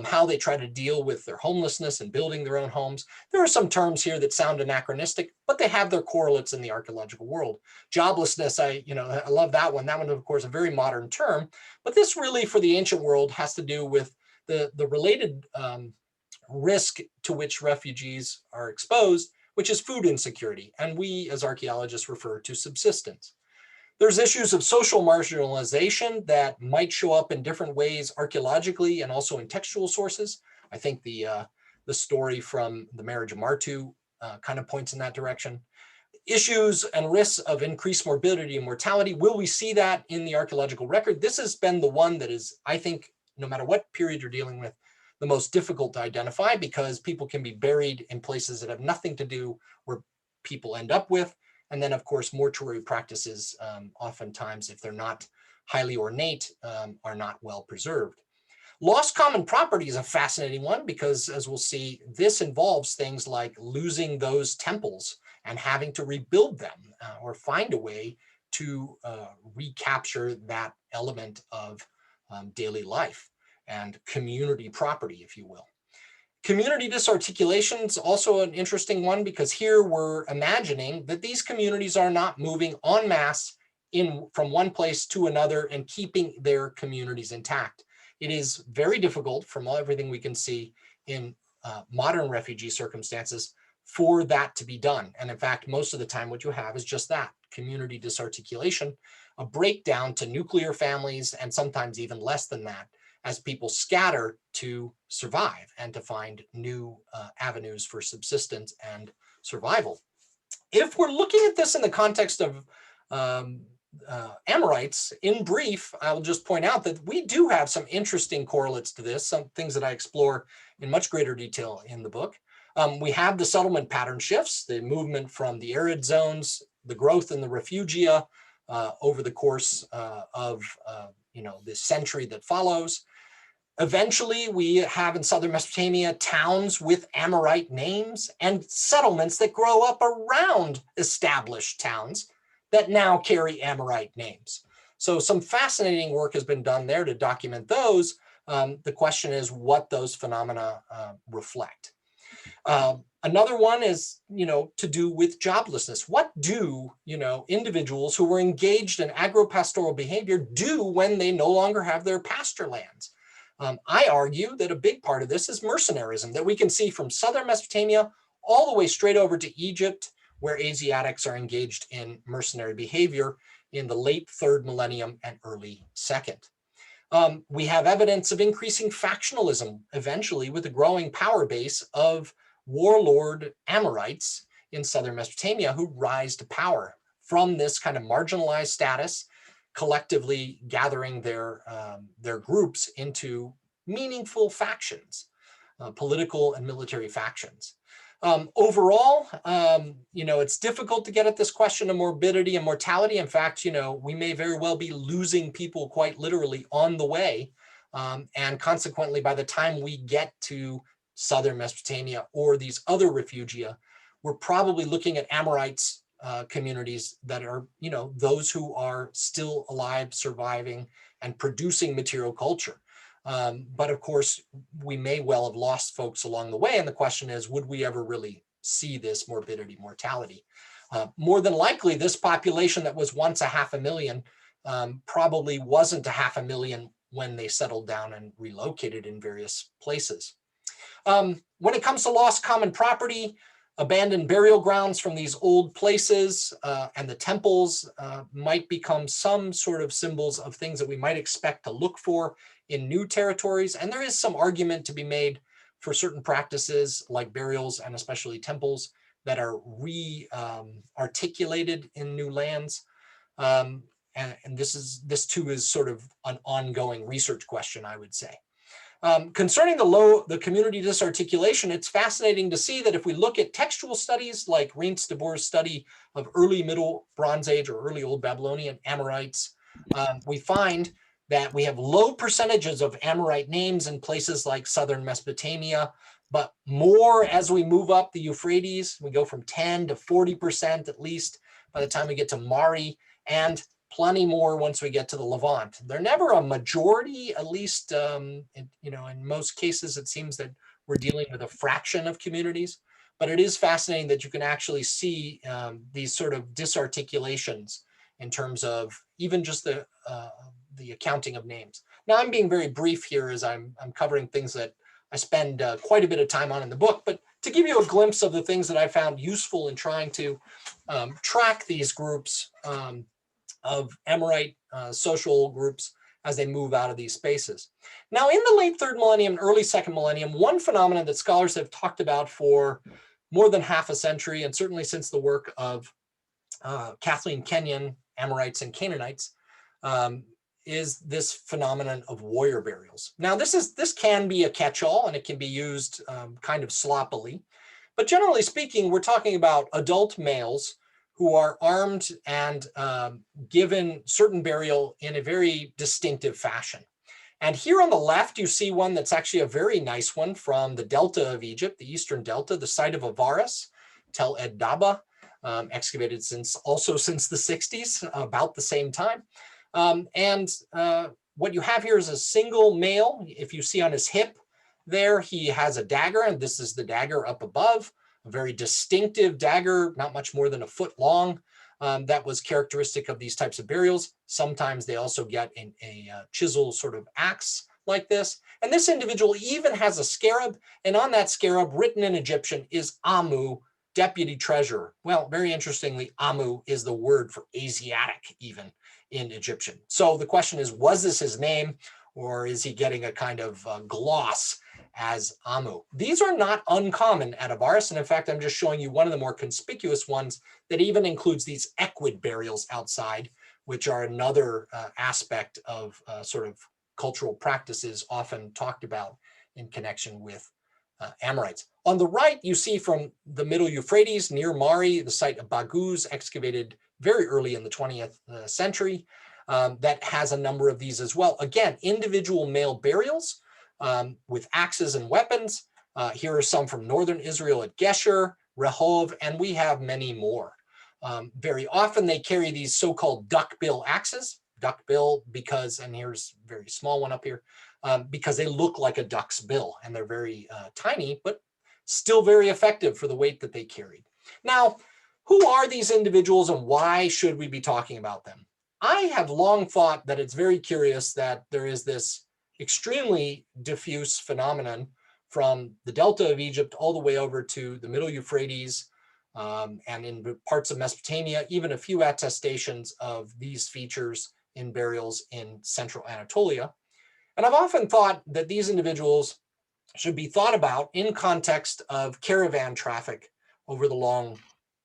Speaker 2: How they try to deal with their homelessness and building their own homes. There are some terms here that sound anachronistic, but they have their correlates in the archaeological world. Joblessness, I love that one. That one, of course, a very modern term, but this really for the ancient world has to do with the related risk to which refugees are exposed, which is food insecurity. And we as archaeologists refer to subsistence. There's issues of social marginalization that might show up in different ways archaeologically and also in textual sources. I think the story from the marriage of Martu kind of points in that direction. Issues and risks of increased morbidity and mortality. Will we see that in the archaeological record? This has been the one that is, I think, no matter what period you're dealing with, the most difficult to identify because people can be buried in places that have nothing to do where people end up with. And then, of course, mortuary practices, oftentimes, if they're not highly ornate, are not well preserved. Lost common property is a fascinating one because, as we'll see, this involves things like losing those temples and having to rebuild them or find a way to recapture that element of daily life and community property, if you will. Community disarticulation is also an interesting one because here we're imagining that these communities are not moving en masse from one place to another and keeping their communities intact. It is very difficult from everything we can see in modern refugee circumstances for that to be done. And in fact, most of the time what you have is just that, community disarticulation, a breakdown to nuclear families, and sometimes even less than that, as people scatter to survive and to find new avenues for subsistence and survival. If we're looking at this in the context of Amorites, in brief, I'll just point out that we do have some interesting correlates to this, some things that I explore in much greater detail in the book. We have the settlement pattern shifts, the movement from the arid zones, the growth in the refugia over the course of the century that follows. Eventually, we have in southern Mesopotamia towns with Amorite names and settlements that grow up around established towns that now carry Amorite names. So some fascinating work has been done there to document those. The question is what those phenomena reflect. Another one is, to do with joblessness. What do, individuals who were engaged in agro-pastoral behavior do when they no longer have their pasture lands? I argue that a big part of this is mercenarism that we can see from southern Mesopotamia all the way straight over to Egypt, where Asiatics are engaged in mercenary behavior in the late 3rd millennium and early 2nd. We have evidence of increasing factionalism eventually with the growing power base of warlord Amorites in southern Mesopotamia who rise to power from this kind of marginalized status, collectively gathering their groups into meaningful factions, political and military factions. Overall, it's difficult to get at this question of morbidity and mortality. In fact, we may very well be losing people quite literally on the way. And consequently, by the time we get to southern Mesopotamia or these other refugia, we're probably looking at Amorites communities that are, those who are still alive, surviving, and producing material culture. But of course, we may well have lost folks along the way. And the question is, would we ever really see this morbidity, mortality? More than likely, this population that was once 500,000 probably wasn't 500,000 when they settled down and relocated in various places. When it comes to lost common property, abandoned burial grounds from these old places and the temples might become some sort of symbols of things that we might expect to look for in new territories. And there is some argument to be made for certain practices like burials and especially temples that are re-articulated in new lands. And this too is sort of an ongoing research question, I would say. Concerning the community disarticulation, it's fascinating to see that if we look at textual studies like Reince de Boer's study of early Middle Bronze Age or early Old Babylonian Amorites, we find that we have low percentages of Amorite names in places like southern Mesopotamia, but more as we move up the Euphrates. We go from 10 to 40% at least by the time we get to Mari, and plenty more once we get to the Levant. They're never a majority, at least, in most cases, it seems that we're dealing with a fraction of communities, but it is fascinating that you can actually see these sort of disarticulations in terms of even just the accounting of names. Now, I'm being very brief here as I'm covering things that I spend quite a bit of time on in the book, but to give you a glimpse of the things that I found useful in trying to track these groups of Amorite social groups as they move out of these spaces. Now, in the late 3rd millennium, early 2nd millennium, one phenomenon that scholars have talked about for more than half a century, and certainly since the work of Kathleen Kenyon, Amorites and Canaanites, is this phenomenon of warrior burials. Now, this can be a catch-all, and it can be used kind of sloppily. But generally speaking, we're talking about adult males who are armed and given certain burial in a very distinctive fashion. And here on the left, you see one that's actually a very nice one from the Delta of Egypt, the Eastern Delta, the site of Avaris, Tel Ed Daba, excavated since the 60s, about the same time. What you have here is a single male. If you see on his hip there, he has a dagger, and this is the dagger up above. A very distinctive dagger, not much more than a foot long, that was characteristic of these types of burials. Sometimes they also get a chisel sort of axe like this. And this individual even has a scarab, and on that scarab, written in Egyptian, is Amu, deputy treasurer. Well, very interestingly, Amu is the word for Asiatic even in Egyptian. So the question is, was this his name, or is he getting a kind of gloss as Amu? These are not uncommon at Avaris, and in fact, I'm just showing you one of the more conspicuous ones that even includes these equid burials outside, which are another aspect of sort of cultural practices often talked about in connection with Amorites. On the right, you see from the Middle Euphrates near Mari, the site of Baguz, excavated very early in the 20th century, that has a number of these as well. Again, individual male burials with axes and weapons. Here are some from northern Israel at Gesher, Rehov, and we have many more. Very often they carry these so-called duckbill axes. Duckbill because, and here's a very small one up here, because they look like a duck's bill, and they're very tiny, but still very effective for the weight that they carried. Now, who are these individuals and why should we be talking about them? I have long thought that it's very curious that there is this extremely diffuse phenomenon from the delta of Egypt all the way over to the middle Euphrates, and in parts of Mesopotamia, even a few attestations of these features in burials in central Anatolia. And I've often thought that these individuals should be thought about in context of caravan traffic over the long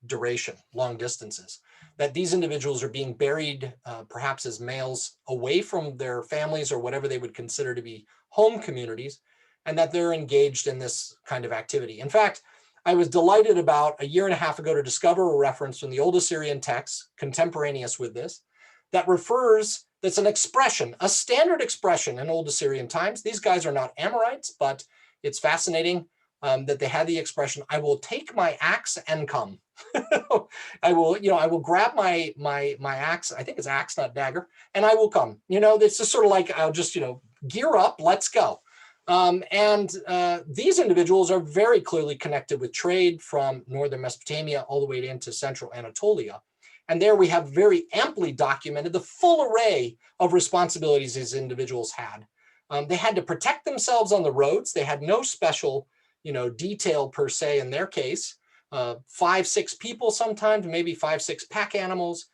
Speaker 2: duration, long distances, that these individuals are being buried perhaps as males away from their families or whatever they would consider to be home communities, and that they're engaged in this kind of activity. In fact, I was delighted about a year and a half ago to discover a reference from the Old Assyrian text, contemporaneous with this, that's an expression, a standard expression in Old Assyrian times. These guys are not Amorites, but it's fascinating that they had the expression, "I will take my axe and come." I will grab my axe. I think it's axe, not dagger, and I will come. It's just sort of like, I'll just, gear up, let's go. These individuals are very clearly connected with trade from northern Mesopotamia all the way into central Anatolia. And there we have very amply documented the full array of responsibilities these individuals had. They had to protect themselves on the roads. They had no special, detail per se in their case. 5, 6 people sometimes, maybe 5, 6 pack animals,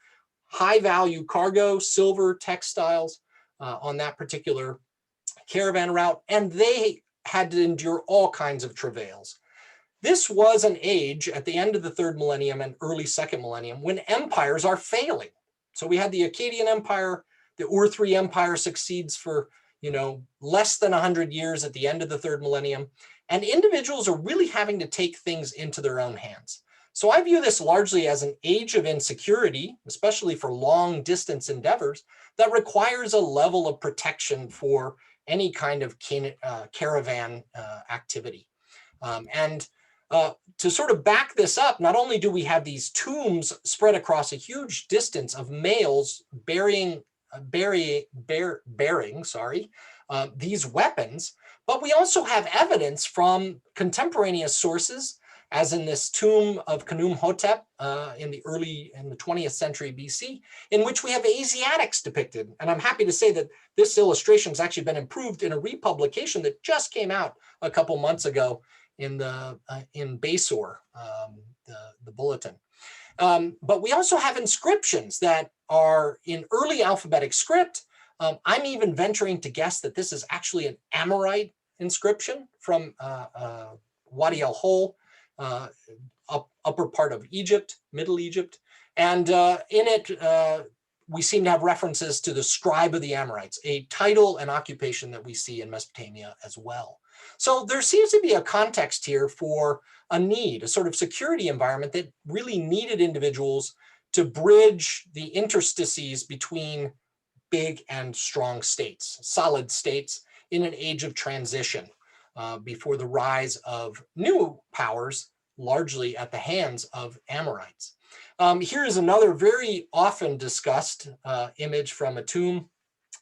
Speaker 2: high value cargo, silver, textiles on that particular caravan route. And they had to endure all kinds of travails. This was an age at the end of the 3rd millennium and early 2nd millennium when empires are failing. So we had the Akkadian Empire, the Ur-3 Empire succeeds for, less than 100 years at the end of the 3rd millennium. And individuals are really having to take things into their own hands. So I view this largely as an age of insecurity, especially for long distance endeavors, that requires a level of protection for any kind of caravan activity. To sort of back this up, not only do we have these tombs spread across a huge distance of males bearing these weapons, but we also have evidence from contemporaneous sources, as in this tomb of Khnum-Hotep in the 20th century BC, in which we have Asiatics depicted. And I'm happy to say that this illustration has actually been improved in a republication that just came out a couple months ago in Basor, the bulletin. But we also have inscriptions that are in early alphabetic script. I'm even venturing to guess that this is actually an Amorite inscription from Wadi al-Hol, upper part of Egypt, Middle Egypt. And in it, we seem to have references to the scribe of the Amorites, a title and occupation that we see in Mesopotamia as well. So there seems to be a context here for a need, a sort of security environment that really needed individuals to bridge the interstices between big and strong states, solid states, in an age of transition before the rise of new powers, largely at the hands of Amorites. Here is another very often discussed image from a tomb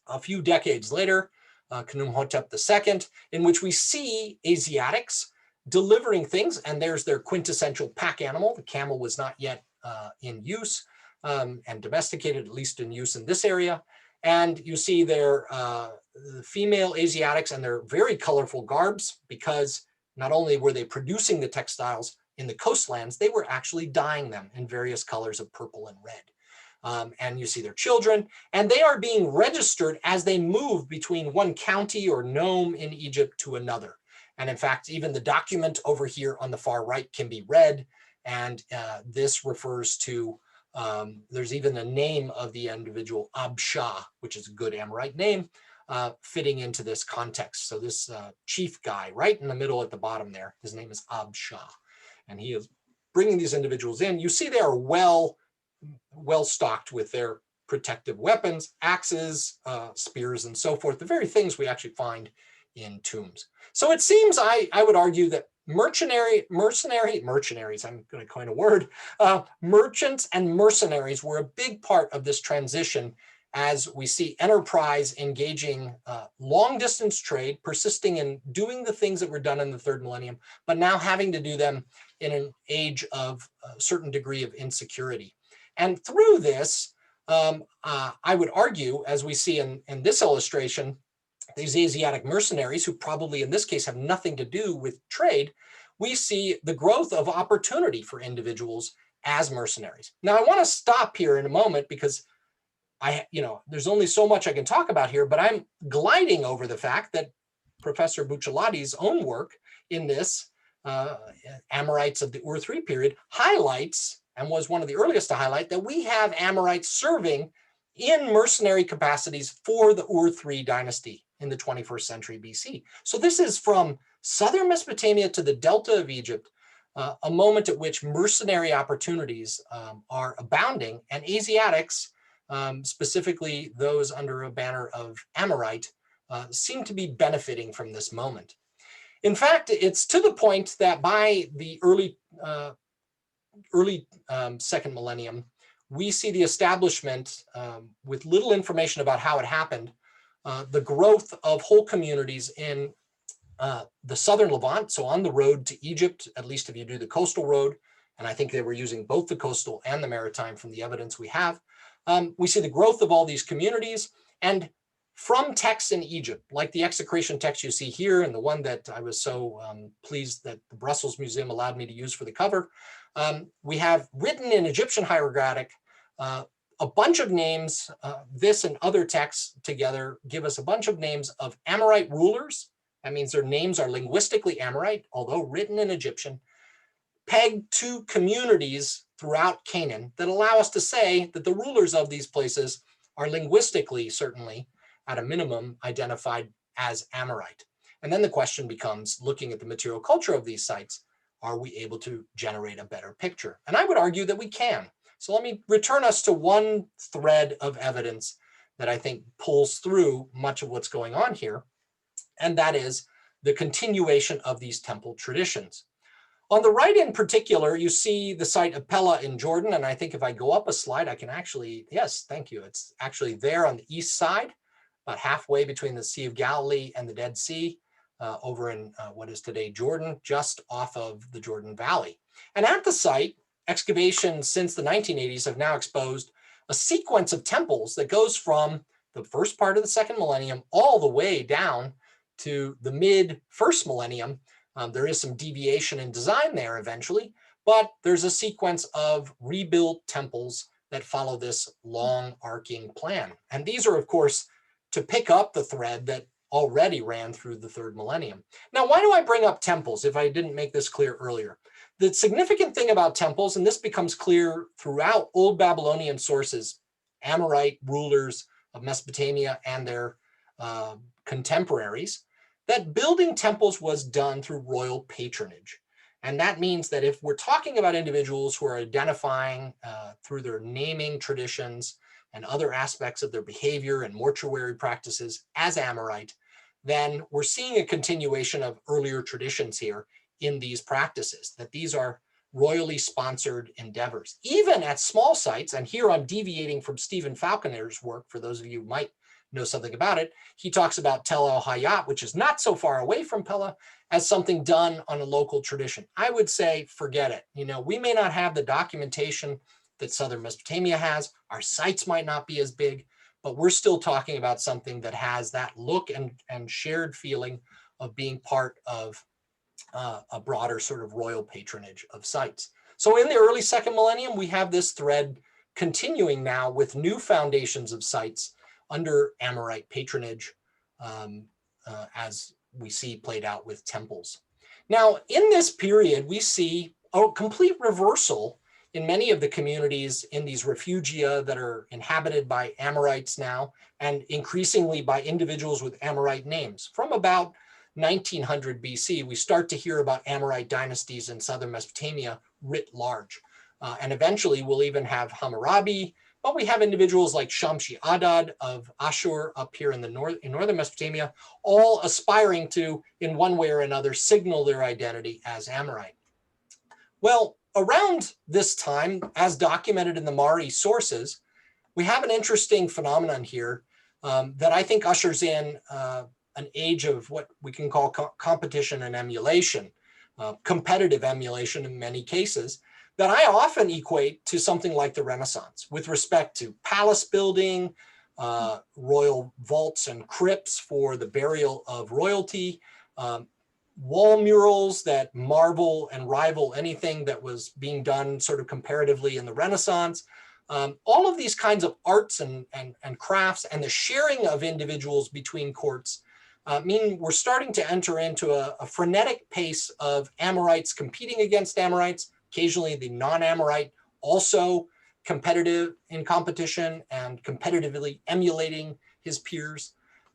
Speaker 2: a few decades later, Khnum-Hotep II, in which we see Asiatics delivering things, and there's their quintessential pack animal. The camel was not yet in use and domesticated, at least in use in this area. And you see their female Asiatics and their very colorful garbs, because not only were they producing the textiles in the coastlands, they were actually dyeing them in various colors of purple and red. And you see their children, and they are being registered as they move between one county or nome in Egypt to another. And in fact, even the document over here on the far right can be read, and this refers to, there's even a name of the individual, Abshah, which is a good Amorite name, fitting into this context. So this chief guy right in the middle at the bottom there, his name is Abshah, and he is bringing these individuals in. You see they are well stocked with their protective weapons, axes, spears, and so forth, the very things we actually find in tombs. So it seems, I would argue that mercenaries, I'm going to coin a word, merchants and mercenaries were a big part of this transition, as we see enterprise engaging long distance trade, persisting in doing the things that were done in the 3rd millennium, but now having to do them in an age of a certain degree of insecurity. And through this, I would argue, as we see in this illustration, these Asiatic mercenaries, who probably in this case have nothing to do with trade, we see the growth of opportunity for individuals as mercenaries. Now, I want to stop here in a moment because there's only so much I can talk about here, but I'm gliding over the fact that Professor Bucciolati's own work in this, Amorites of the Ur-3 period, highlights, and was one of the earliest to highlight, that we have Amorites serving in mercenary capacities for the Ur-3 dynasty in the 21st century BC. So this is from southern Mesopotamia to the delta of Egypt, a moment at which mercenary opportunities are abounding, and Asiatics, specifically those under a banner of Amorite, seem to be benefiting from this moment. In fact, it's to the point that by the early second millennium, we see the establishment, with little information about how it happened, the growth of whole communities in the southern Levant, so on the road to Egypt, at least if you do the coastal road, and I think they were using both the coastal and the maritime from the evidence we have. We see the growth of all these communities, and from texts in Egypt, like the execration text you see here, and the one that I was so pleased that the Brussels Museum allowed me to use for the cover, we have written in Egyptian hieroglyphic a bunch of names. This and other texts together give us a bunch of names of Amorite rulers. That means their names are linguistically Amorite, although written in Egyptian, pegged to communities throughout Canaan that allow us to say that the rulers of these places are linguistically, certainly, at a minimum, identified as Amorite. And then the question becomes, looking at the material culture of these sites, are we able to generate a better picture? And I would argue that we can. So let me return us to one thread of evidence that I think pulls through much of what's going on here, and that is the continuation of these temple traditions. On the right in particular, you see the site of Pella in Jordan, and I think if I go up a slide, I can actually, yes, thank you. It's actually there on the east side, about halfway between the Sea of Galilee and the Dead Sea, over in what is today Jordan, just off of the Jordan Valley. And at the site, excavations since the 1980s have now exposed a sequence of temples that goes from the first part of the second millennium all the way down to the mid-first millennium. There is some deviation in design there eventually, but there's a sequence of rebuilt temples that follow this long arcing plan. And these are, of course, to pick up the thread that already ran through the third millennium. Now, why do I bring up temples if I didn't make this clear earlier? The significant thing about temples, and this becomes clear throughout Old Babylonian sources, Amorite rulers of Mesopotamia and their contemporaries, that building temples was done through royal patronage. And that means that if we're talking about individuals who are identifying through their naming traditions and other aspects of their behavior and mortuary practices as Amorite, then we're seeing a continuation of earlier traditions here in these practices, that these are royally sponsored endeavors. Even at small sites, and here I'm deviating from Stephen Falconer's work, for those of you who might know something about it, he talks about Tel El Hayat, which is not so far away from Pella, as something done on a local tradition. I would say, forget it. We may not have the documentation that southern Mesopotamia has. Our sites might not be as big, but we're still talking about something that has that look and shared feeling of being part of a broader sort of royal patronage of sites. So in the early second millennium, we have this thread continuing now with new foundations of sites under Amorite patronage, as we see played out with temples. Now, in this period, we see a complete reversal in many of the communities in these refugia that are inhabited by Amorites now, and increasingly by individuals with Amorite names. From about 1900 BC, we start to hear about Amorite dynasties in southern Mesopotamia writ large. And eventually we'll even have Hammurabi, but we have individuals like Shamshi Adad of Ashur up here in northern Mesopotamia, all aspiring to, in one way or another, signal their identity as Amorite. Well, around this time, as documented in the Mari sources, we have an interesting phenomenon here that I think ushers in an age of what we can call competition and emulation, competitive emulation in many cases, that I often equate to something like the Renaissance with respect to palace building, royal vaults and crypts for the burial of royalty, wall murals that marvel and rival anything that was being done sort of comparatively in the Renaissance. All of these kinds of arts and crafts and the sharing of individuals between courts mean we're starting to enter into a frenetic pace of Amorites competing against Amorites, occasionally the non-Amorite also competitive in competition and competitively emulating his peers.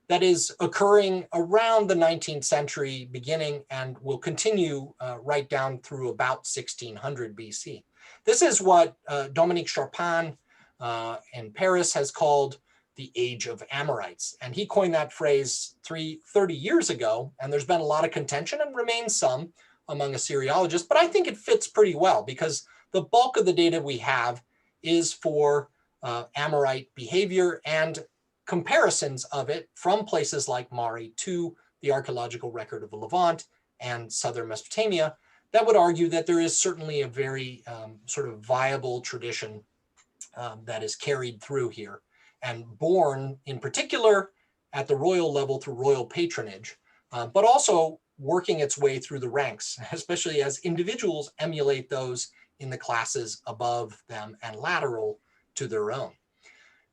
Speaker 2: That is occurring around the 19th century beginning and will continue right down through about 1600 BC. This is what Dominique Charpin in Paris has called the Age of Amorites. And he coined that phrase 30 years ago, and there's been a lot of contention and remains some among Assyriologists, but I think it fits pretty well because the bulk of the data we have is for Amorite behavior and comparisons of it from places like Mari to the archaeological record of the Levant and southern Mesopotamia that would argue that there is certainly a very sort of viable tradition that is carried through here and born in particular at the royal level through royal patronage, but also working its way through the ranks, especially as individuals emulate those in the classes above them and lateral to their own.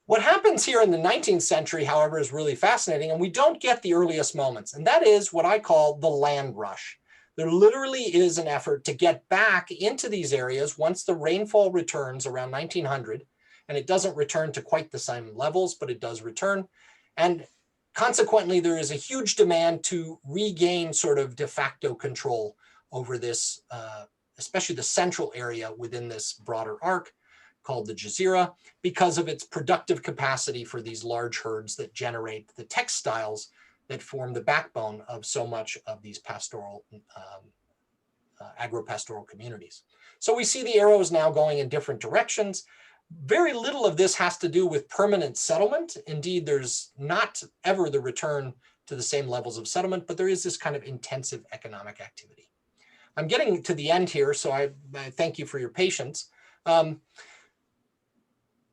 Speaker 2: What happens here in the 19th century, however, is really fascinating, and we don't get the earliest moments, and that is what I call the land rush. There literally is an effort to get back into these areas once the rainfall returns around 1900, and it doesn't return to quite the same levels, but it does return. And consequently, there is a huge demand to regain sort of de facto control over this, especially the central area within this broader arc called the Jazeera, because of its productive capacity for these large herds that generate the textiles that form the backbone of so much of these pastoral, agro-pastoral communities. So we see the arrows now going in different directions. Very little of this has to do with permanent settlement. Indeed, there's not ever the return to the same levels of settlement, but there is this kind of intensive economic activity. I'm getting to the end here, so I thank you for your patience.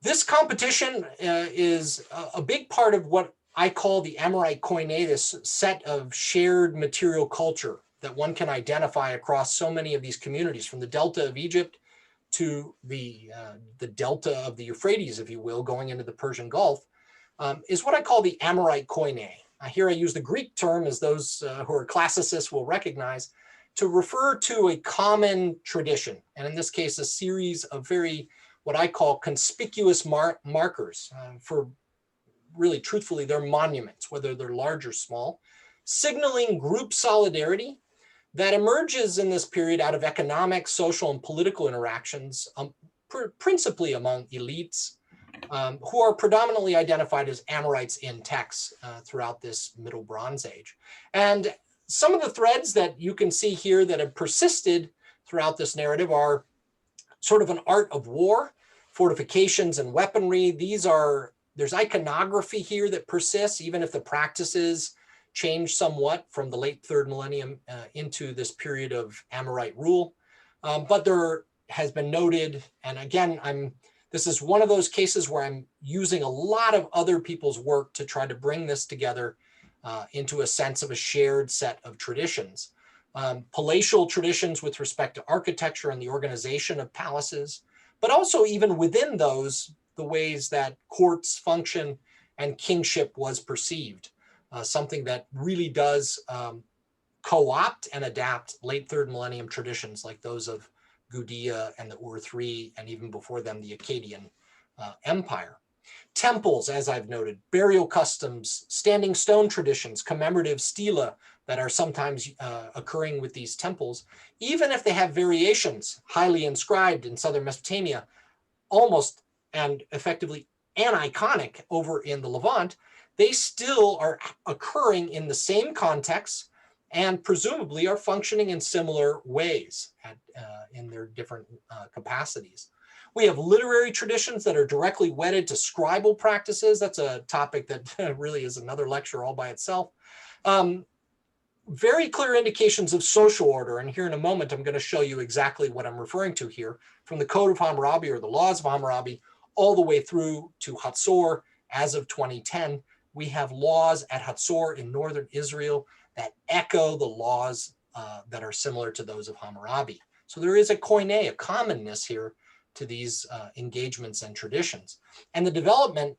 Speaker 2: This competition is a big part of what I call the Amorite koine, this set of shared material culture that one can identify across so many of these communities, from the Delta of Egypt to the Delta of the Euphrates, if you will, going into the Persian Gulf, is what I call the Amorite koine. Here I use the Greek term, as those who are classicists will recognize, to refer to a common tradition, and in this case, a series of very, what I call conspicuous markers for really truthfully, they're monuments, whether they're large or small, signaling group solidarity that emerges in this period out of economic, social, and political interactions, principally among elites who are predominantly identified as Amorites in texts throughout this Middle Bronze Age. And some of the threads that you can see here that have persisted throughout this narrative are sort of an art of war, fortifications and weaponry. There's iconography here that persists, even if the practices change somewhat from the late third millennium into this period of Amorite rule. But there has been noted, and again, this is one of those cases where I'm using a lot of other people's work to try to bring this together into a sense of a shared set of traditions. Palatial traditions with respect to architecture and the organization of palaces, but also even within those, the ways that courts function and kingship was perceived, something that really does co-opt and adapt late third millennium traditions like those of Gudea and the Ur-3, and even before them, the Akkadian Empire. Temples, as I've noted, burial customs, standing stone traditions, commemorative stela that are sometimes occurring with these temples, even if they have variations highly inscribed in southern Mesopotamia, almost and effectively aniconic over in the Levant, they still are occurring in the same context and presumably are functioning in similar ways in their different capacities. We have literary traditions that are directly wedded to scribal practices. That's a topic that really is another lecture all by itself. Very clear indications of social order, and here in a moment I'm going to show you exactly what I'm referring to here, from the Code of Hammurabi or the Laws of Hammurabi all the way through to Hatzor as of 2010, we have laws at Hatzor in northern Israel that echo the laws that are similar to those of Hammurabi. So there is a koine, a commonness here to these engagements and traditions. And the development,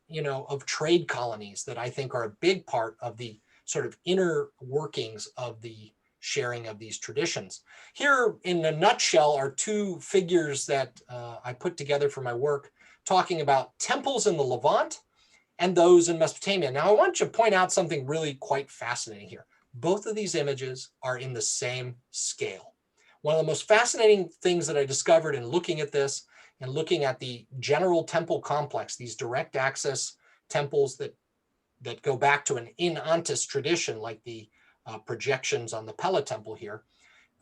Speaker 2: of trade colonies that I think are a big part of the sort of inner workings of the sharing of these traditions. Here in a nutshell are two figures that I put together for my work, talking about temples in the Levant and those in Mesopotamia. Now, I want to point out something really quite fascinating here. Both of these images are in the same scale. One of the most fascinating things that I discovered in looking at this and looking at the general temple complex, these direct access temples that go back to an in antis tradition, like the projections on the Pella temple here.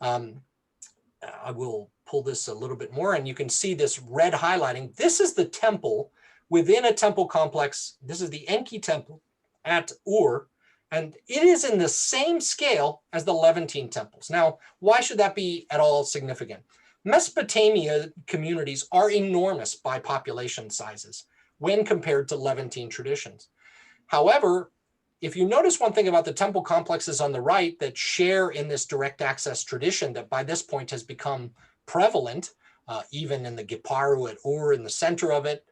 Speaker 2: I will pull this a little bit more and you can see this red highlighting. This is the temple within a temple complex. This is the Enki temple at Ur, and it is in the same scale as the Levantine temples. Now, why should that be at all significant? Mesopotamia communities are enormous by population sizes when compared to Levantine traditions. However, if you notice one thing about the temple complexes on the right that share in this direct access tradition that by this point has become prevalent, even in the Giparu at Ur in the center of it.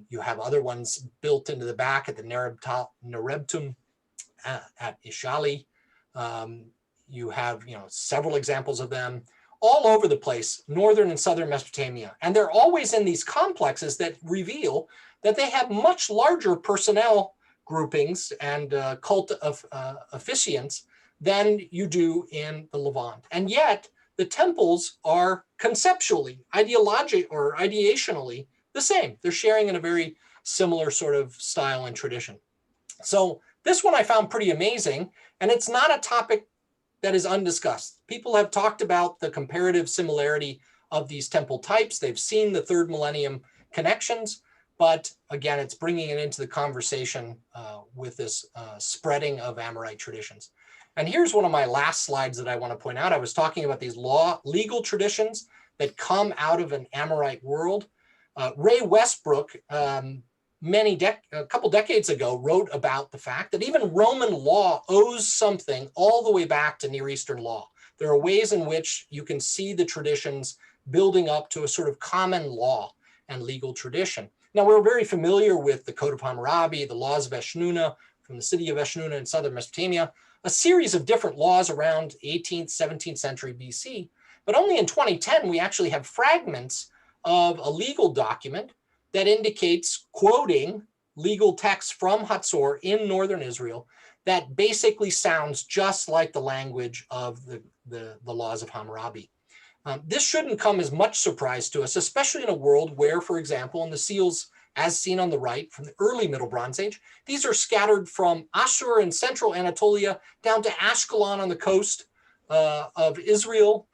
Speaker 2: You have other ones built into the back at the Nerebtum at Ishali. You have several examples of them all over the place, northern and southern Mesopotamia. And they're always in these complexes that reveal that they have much larger personnel groupings and cult of officiants than you do in the Levant. And yet the temples are conceptually, ideationally the same. They're sharing in a very similar sort of style and tradition. So this one I found pretty amazing, and it's not a topic that is undiscussed. People have talked about the comparative similarity of these temple types. They've seen the third millennium connections, but again, it's bringing it into the conversation with this spreading of Amorite traditions. And here's one of my last slides that I want to point out. I was talking about these legal traditions that come out of an Amorite world. Ray Westbrook, a couple decades ago, wrote about the fact that even Roman law owes something all the way back to Near Eastern law. There are ways in which you can see the traditions building up to a sort of common law and legal tradition. Now, we're very familiar with the Code of Hammurabi, the laws of Eshnunna from the city of Eshnunna in southern Mesopotamia, a series of different laws around 18th, 17th century BC. But only in 2010, we actually have fragments of a legal document that indicates, quoting legal texts from Hatzor in northern Israel, that basically sounds just like the language of the laws of Hammurabi. This shouldn't come as much surprise to us, especially in a world where, for example, in the seals as seen on the right from the early Middle Bronze Age, these are scattered from Ashur in central Anatolia down to Ashkelon on the coast of Israel,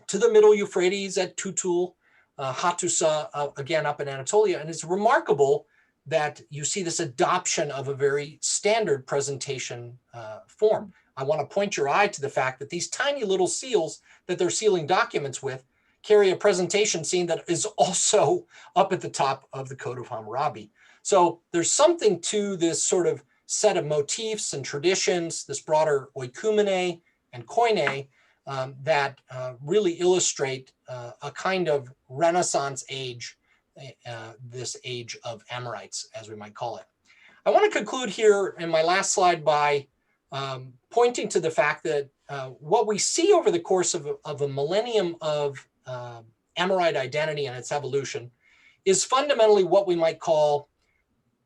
Speaker 2: to the middle Euphrates at Tutul, Hattusa, again up in Anatolia. And it's remarkable that you see this adoption of a very standard presentation form. I want to point your eye to the fact that these tiny little seals that they're sealing documents with carry a presentation scene that is also up at the top of the Code of Hammurabi. So there's something to this sort of set of motifs and traditions, this broader oikumene and koine, that really illustrate a kind of Renaissance age, this age of Amorites, as we might call it. I want to conclude here in my last slide by pointing to the fact that what we see over the course of a millennium of Amorite identity and its evolution is fundamentally what we might call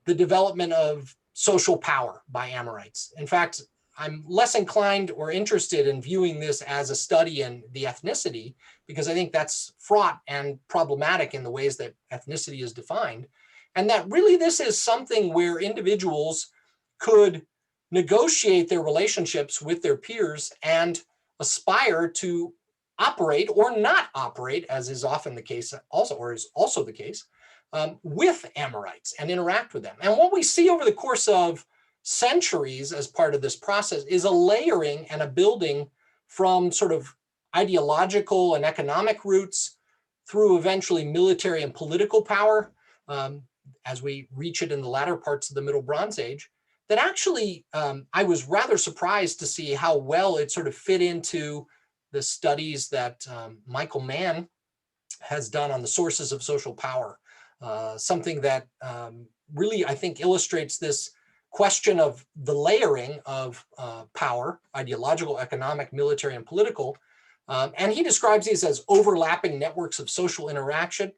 Speaker 2: the development of social power by Amorites. In fact, I'm less inclined or interested in viewing this as a study in the ethnicity, because I think that's fraught and problematic in the ways that ethnicity is defined. And that really this is something where individuals could negotiate their relationships with their peers and aspire to operate or not operate, as is often the case also, or is also the case, with Amorites and interact with them. And what we see over the course of centuries as part of this process is a layering and a building from sort of ideological and economic roots through eventually military and political power. as we reach it in the latter parts of the Middle Bronze Age, that actually I was rather surprised to see how well it sort of fit into the studies that Michael Mann has done on the sources of social power. Something that really, I think, illustrates this question of the layering of power, ideological, economic, military, and political. And he describes these as overlapping networks of social interaction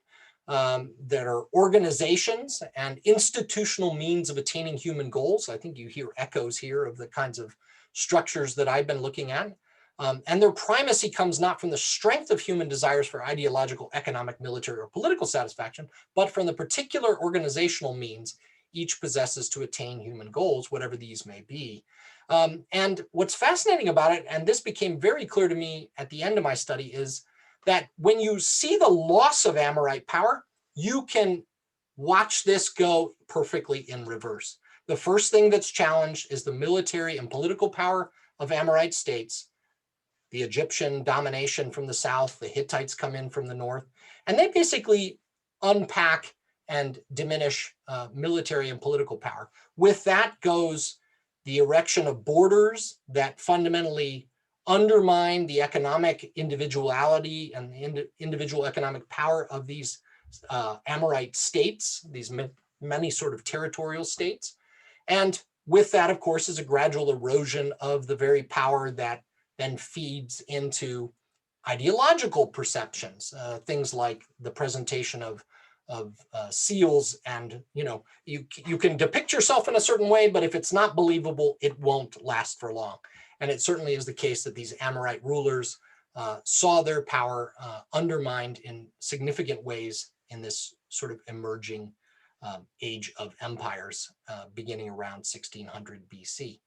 Speaker 2: that are organizations and institutional means of attaining human goals. I think you hear echoes here of the kinds of structures that I've been looking at. And their primacy comes not from the strength of human desires for ideological, economic, military, or political satisfaction, but from the particular organizational means each possesses to attain human goals, whatever these may be. And what's fascinating about it, and this became very clear to me at the end of my study, is that when you see the loss of Amorite power, you can watch this go perfectly in reverse. The first thing that's challenged is the military and political power of Amorite states. The Egyptian domination from the south, the Hittites come in from the north, and they basically unpack and diminish military and political power. With that goes the erection of borders that fundamentally undermine the economic individuality and the individual economic power of these Amorite states, these many sort of territorial states. And with that, of course, is a gradual erosion of the very power that then feeds into ideological perceptions, things like the presentation of seals, and you can depict yourself in a certain way, but if it's not believable, it won't last for long. And it certainly is the case that these Amorite rulers saw their power undermined in significant ways in this sort of emerging age of empires beginning around 1600 BC.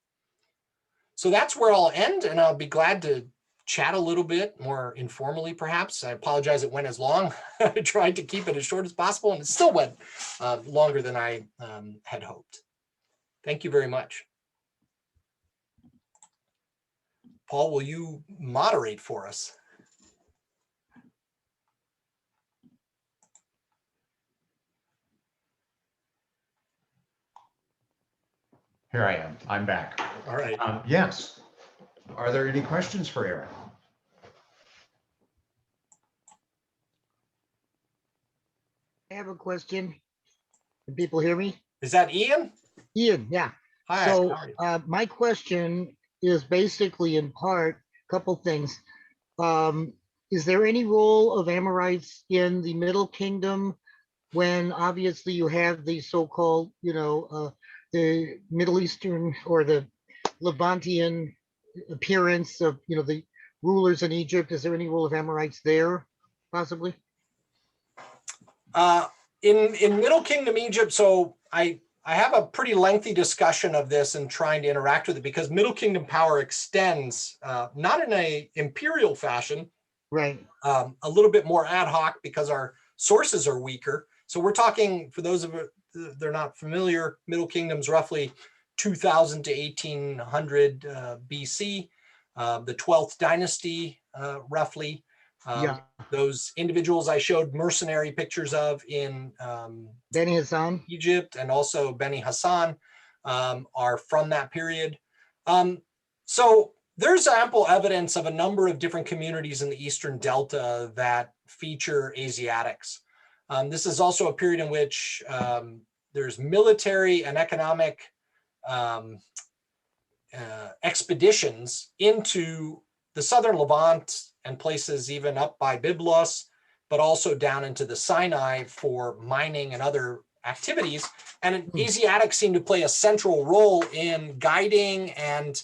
Speaker 2: So that's where I'll end, and I'll be glad to chat a little bit more informally, perhaps. I apologize it went as long. I tried to keep it as short as possible, and it still went longer than I had hoped. Thank you very much. Paul, will you moderate for us?
Speaker 1: Here I am. I'm back.
Speaker 2: All right.
Speaker 1: Yes. Are there any questions for Aaron?
Speaker 3: I have a question. Can people hear me?
Speaker 2: Is that Ian?
Speaker 3: Ian, yeah.
Speaker 2: Hi.
Speaker 3: So my question is basically in part a couple things. Is there any role of Amorites in the Middle Kingdom when obviously you have the so-called, the Middle Eastern or the Levantian appearance of, the rulers in Egypt? Is there any role of Amorites there, possibly?
Speaker 2: In Middle Kingdom Egypt, so I have a pretty lengthy discussion of this and trying to interact with it, because Middle Kingdom power extends not in a imperial fashion,
Speaker 3: right?
Speaker 2: A little bit more ad hoc because our sources are weaker. So we're talking, for those of you they're not familiar, Middle Kingdom's roughly 2000 to 1800 BC, the 12th dynasty, roughly. Those individuals I showed mercenary pictures of in
Speaker 3: Beni Hassan,
Speaker 2: Egypt, and also Beni Hassan are from that period. So there's ample evidence of a number of different communities in the Eastern Delta that feature Asiatics. This is also a period in which there's military and economic expeditions into the southern Levant and places even up by Byblos, but also down into the Sinai for mining and other activities. And Asiatics seem to play a central role in guiding and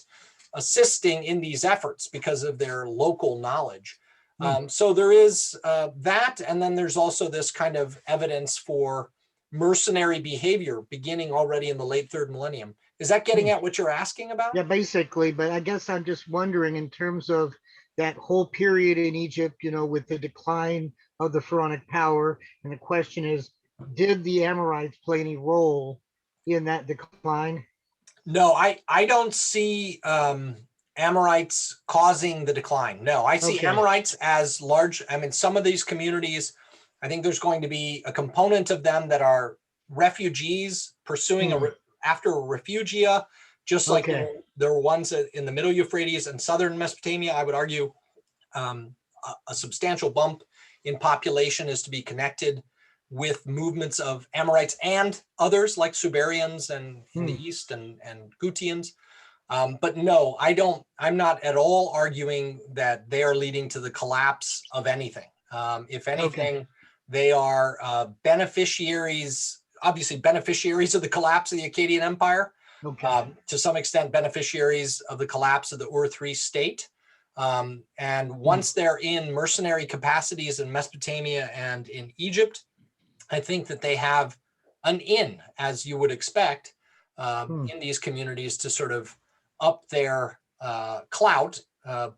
Speaker 2: assisting in these efforts because of their local knowledge. So there is that, and then there's also this kind of evidence for mercenary behavior beginning already in the late third millennium. Is that getting at what you're asking about?
Speaker 3: Yeah, basically, but I guess I'm just wondering in terms of that whole period in Egypt, with the decline of the pharaonic power, and the question is, did the Amorites play any role in that decline?
Speaker 2: No, I don't see Amorites causing the decline. No, I see Amorites as large. I mean, some of these communities, I think there's going to be a component of them that are refugees pursuing after a refugia, just like there were ones in the Middle Euphrates and southern Mesopotamia. I would argue a substantial bump in population is to be connected with movements of Amorites and others like Subarians and in the east and Gutians. But no, I'm not at all arguing that they are leading to the collapse of anything. If anything, they are beneficiaries, obviously beneficiaries of the collapse of the Akkadian Empire, to some extent beneficiaries of the collapse of the Ur-3 state. And once they're in mercenary capacities in Mesopotamia and in Egypt, I think that they have an in, as you would expect, in these communities to sort of up their clout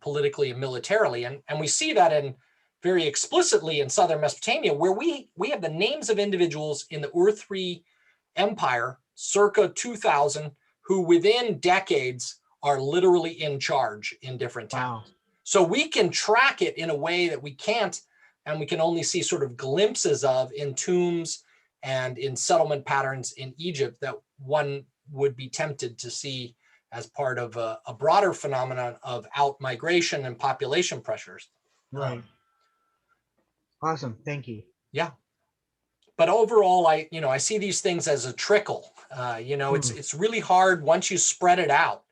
Speaker 2: politically and militarily. And we see that in very explicitly in southern Mesopotamia, where we have the names of individuals in the Ur-3 Empire circa 2000 who within decades are literally in charge in different towns. Wow. So we can track it in a way that we can't, and we can only see sort of glimpses of in tombs and in settlement patterns in Egypt that one would be tempted to see as part of a broader phenomenon of out-migration and population pressures.
Speaker 3: Right. Awesome. Thank you.
Speaker 2: Yeah. But overall, I see these things as a trickle. It's really hard once you spread it out.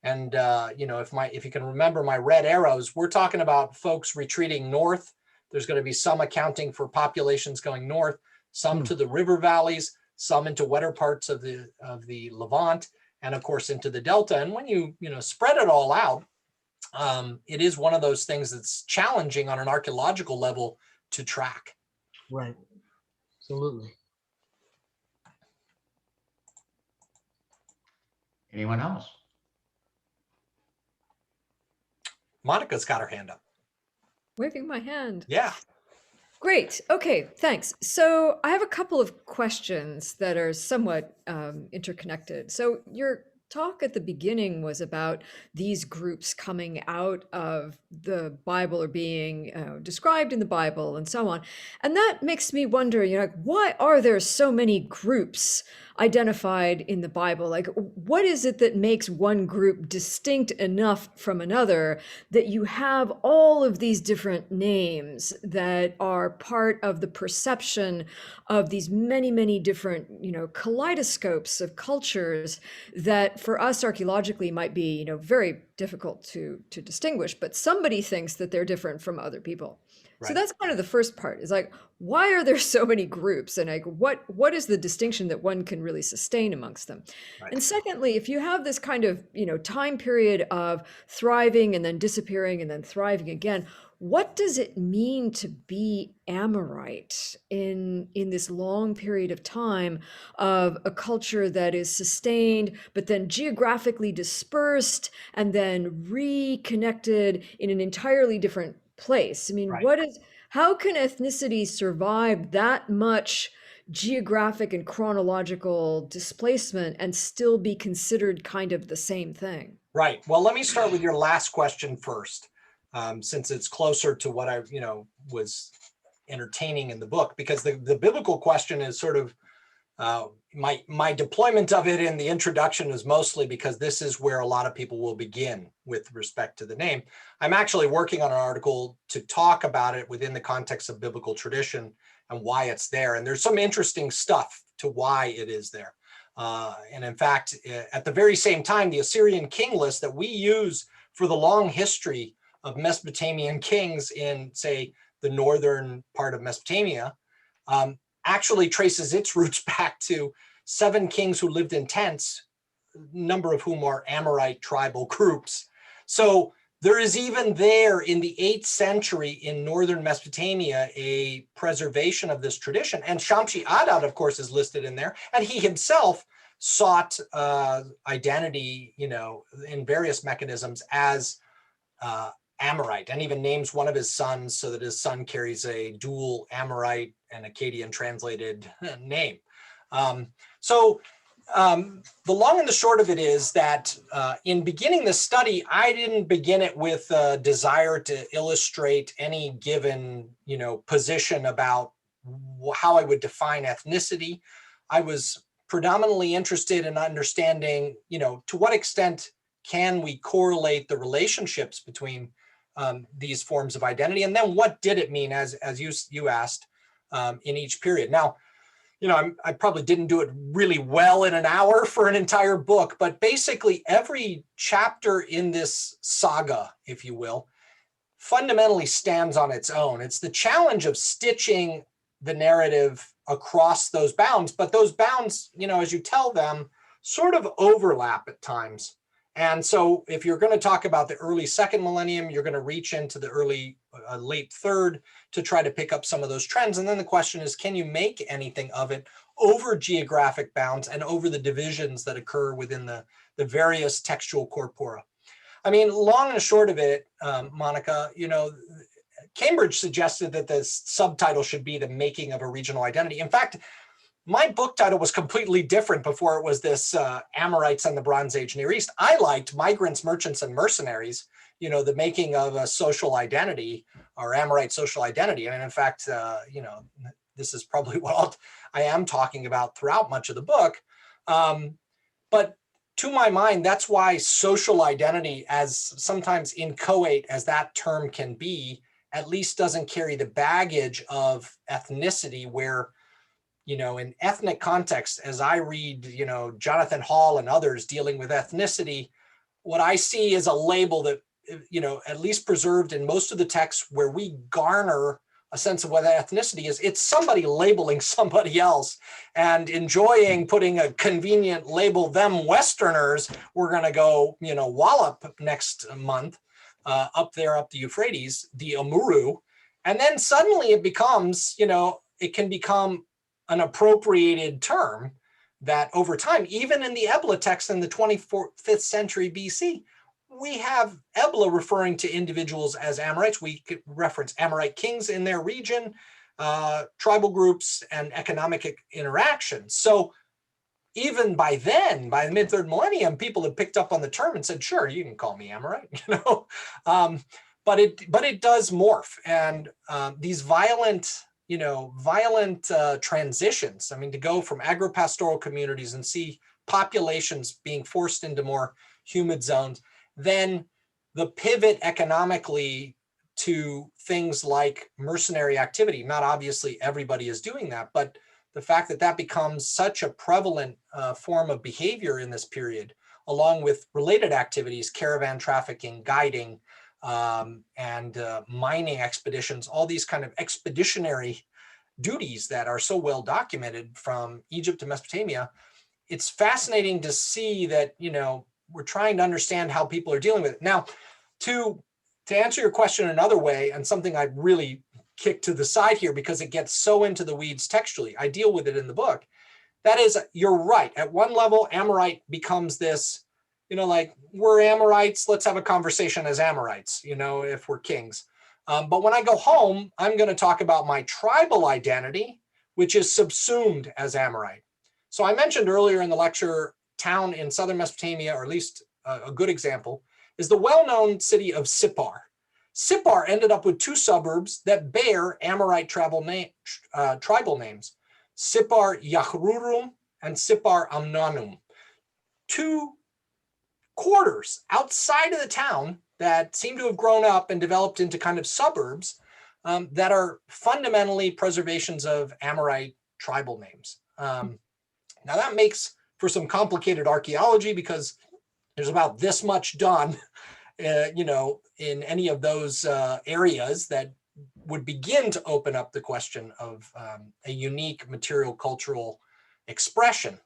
Speaker 2: And if you can remember my red arrows, we're talking about folks retreating north. There's going to be some accounting for populations going north, some to the river valleys, some into wetter parts of the Levant, and of course into the Delta. And when you spread it all out, it is one of those things that's challenging on an archaeological level to track.
Speaker 3: Right. Absolutely.
Speaker 1: Anyone else?
Speaker 2: Monica's got her hand up.
Speaker 4: Waving my hand.
Speaker 2: Yeah.
Speaker 4: Great. Okay, thanks. So I have a couple of questions that are somewhat interconnected. So your talk at the beginning was about these groups coming out of the Bible or being described in the Bible and so on. And that makes me wonder, why are there so many groups identified in the Bible? Like, what is it that makes one group distinct enough from another that you have all of these different names that are part of the perception of these many, many different, kaleidoscopes of cultures that for us archaeologically might be, very difficult to distinguish, but somebody thinks that they're different from other people. Right. So that's kind of the first part, is like, why are there so many groups? And like, what is the distinction that one can really sustain amongst them? Right. And secondly, if you have this kind of, time period of thriving and then disappearing and then thriving again, what does it mean to be Amorite in this long period of time of a culture that is sustained, but then geographically dispersed and then reconnected in an entirely different place? I mean, right. How can ethnicity survive that much geographic and chronological displacement and still be considered kind of the same thing?
Speaker 2: Right. Well, let me start with your last question first. Since it's closer to what I, was entertaining in the book, because the biblical question is sort of my deployment of it in the introduction is mostly because this is where a lot of people will begin with respect to the name. I'm actually working on an article to talk about it within the context of biblical tradition and why it's there. And there's some interesting stuff to why it is there. And in fact, at the very same time, the Assyrian king list that we use for the long history of Mesopotamian kings in, say, the northern part of Mesopotamia, actually traces its roots back to 7 kings who lived in tents, a number of whom are Amorite tribal groups. So there is even there in the 8th century in northern Mesopotamia a preservation of this tradition. And Shamshi Adad, of course, is listed in there. And he himself sought identity, in various mechanisms as Amorite, and even names one of his sons so that his son carries a dual Amorite and Akkadian translated name. The long and the short of it is that in beginning the study, I didn't begin it with a desire to illustrate any given, position about how I would define ethnicity. I was predominantly interested in understanding, to what extent can we correlate the relationships between these forms of identity, and then what did it mean, as you asked, in each period. Now, I probably didn't do it really well in an hour for an entire book, but basically every chapter in this saga, if you will, fundamentally stands on its own. It's the challenge of stitching the narrative across those bounds, but those bounds, as you tell them, sort of overlap at times. And so if you're going to talk about the early second millennium, you're going to reach into the late third to try to pick up some of those trends. And then the question is, can you make anything of it over geographic bounds and over the divisions that occur within the various textual corpora? I mean, long and short of it, Monica, Cambridge suggested that the subtitle should be The Making of a Regional Identity. In fact, my book title was completely different before it was this Amorites and the Bronze Age Near East. I liked Migrants, Merchants, and Mercenaries, the making of a social identity, or Amorite social identity. And in fact, this is probably what I am talking about throughout much of the book. But to my mind, that's why social identity, as sometimes inchoate as that term can be, at least doesn't carry the baggage of ethnicity, where, in ethnic context, as I read, Jonathan Hall and others dealing with ethnicity, what I see is a label that, at least preserved in most of the texts where we garner a sense of what ethnicity is. It's somebody labeling somebody else and enjoying putting a convenient label, them Westerners, we're going to go, wallop next month up the Euphrates, the Amuru. And then suddenly it becomes, it can become an appropriated term that over time, even in the Ebla text in the 25th century BC, we have Ebla referring to individuals as Amorites. We could reference Amorite kings in their region, tribal groups, and economic interactions. So even by then, by the mid-third millennium, people had picked up on the term and said, sure, you can call me Amorite, but it does morph. And these violent transitions, I mean, to go from agro-pastoral communities and see populations being forced into more humid zones, then the pivot economically to things like mercenary activity. Not obviously everybody is doing that, but the fact that that becomes such a prevalent form of behavior in this period, along with related activities, caravan trafficking, guiding, and mining expeditions, all these kind of expeditionary duties that are so well documented from Egypt to Mesopotamia. It's fascinating to see that, we're trying to understand how people are dealing with it. Now, to answer your question another way, and something I really kick to the side here because it gets so into the weeds textually, I deal with it in the book. That is, you're right. At one level, Amorite becomes this, like, we're Amorites, let's have a conversation as Amorites, if we're kings. But when I go home, I'm going to talk about my tribal identity, which is subsumed as Amorite. So I mentioned earlier in the lecture, town in southern Mesopotamia, or at least a good example, is the well-known city of Sippar. Sippar ended up with two suburbs that bear Amorite tribal names, Sippar Yahrurum and Sippar Amnanum. Two quarters outside of the town that seem to have grown up and developed into kind of suburbs that are fundamentally preservations of Amorite tribal names. Now that makes for some complicated archaeology because there's about this much done, in any of those areas that would begin to open up the question of a unique material cultural expression.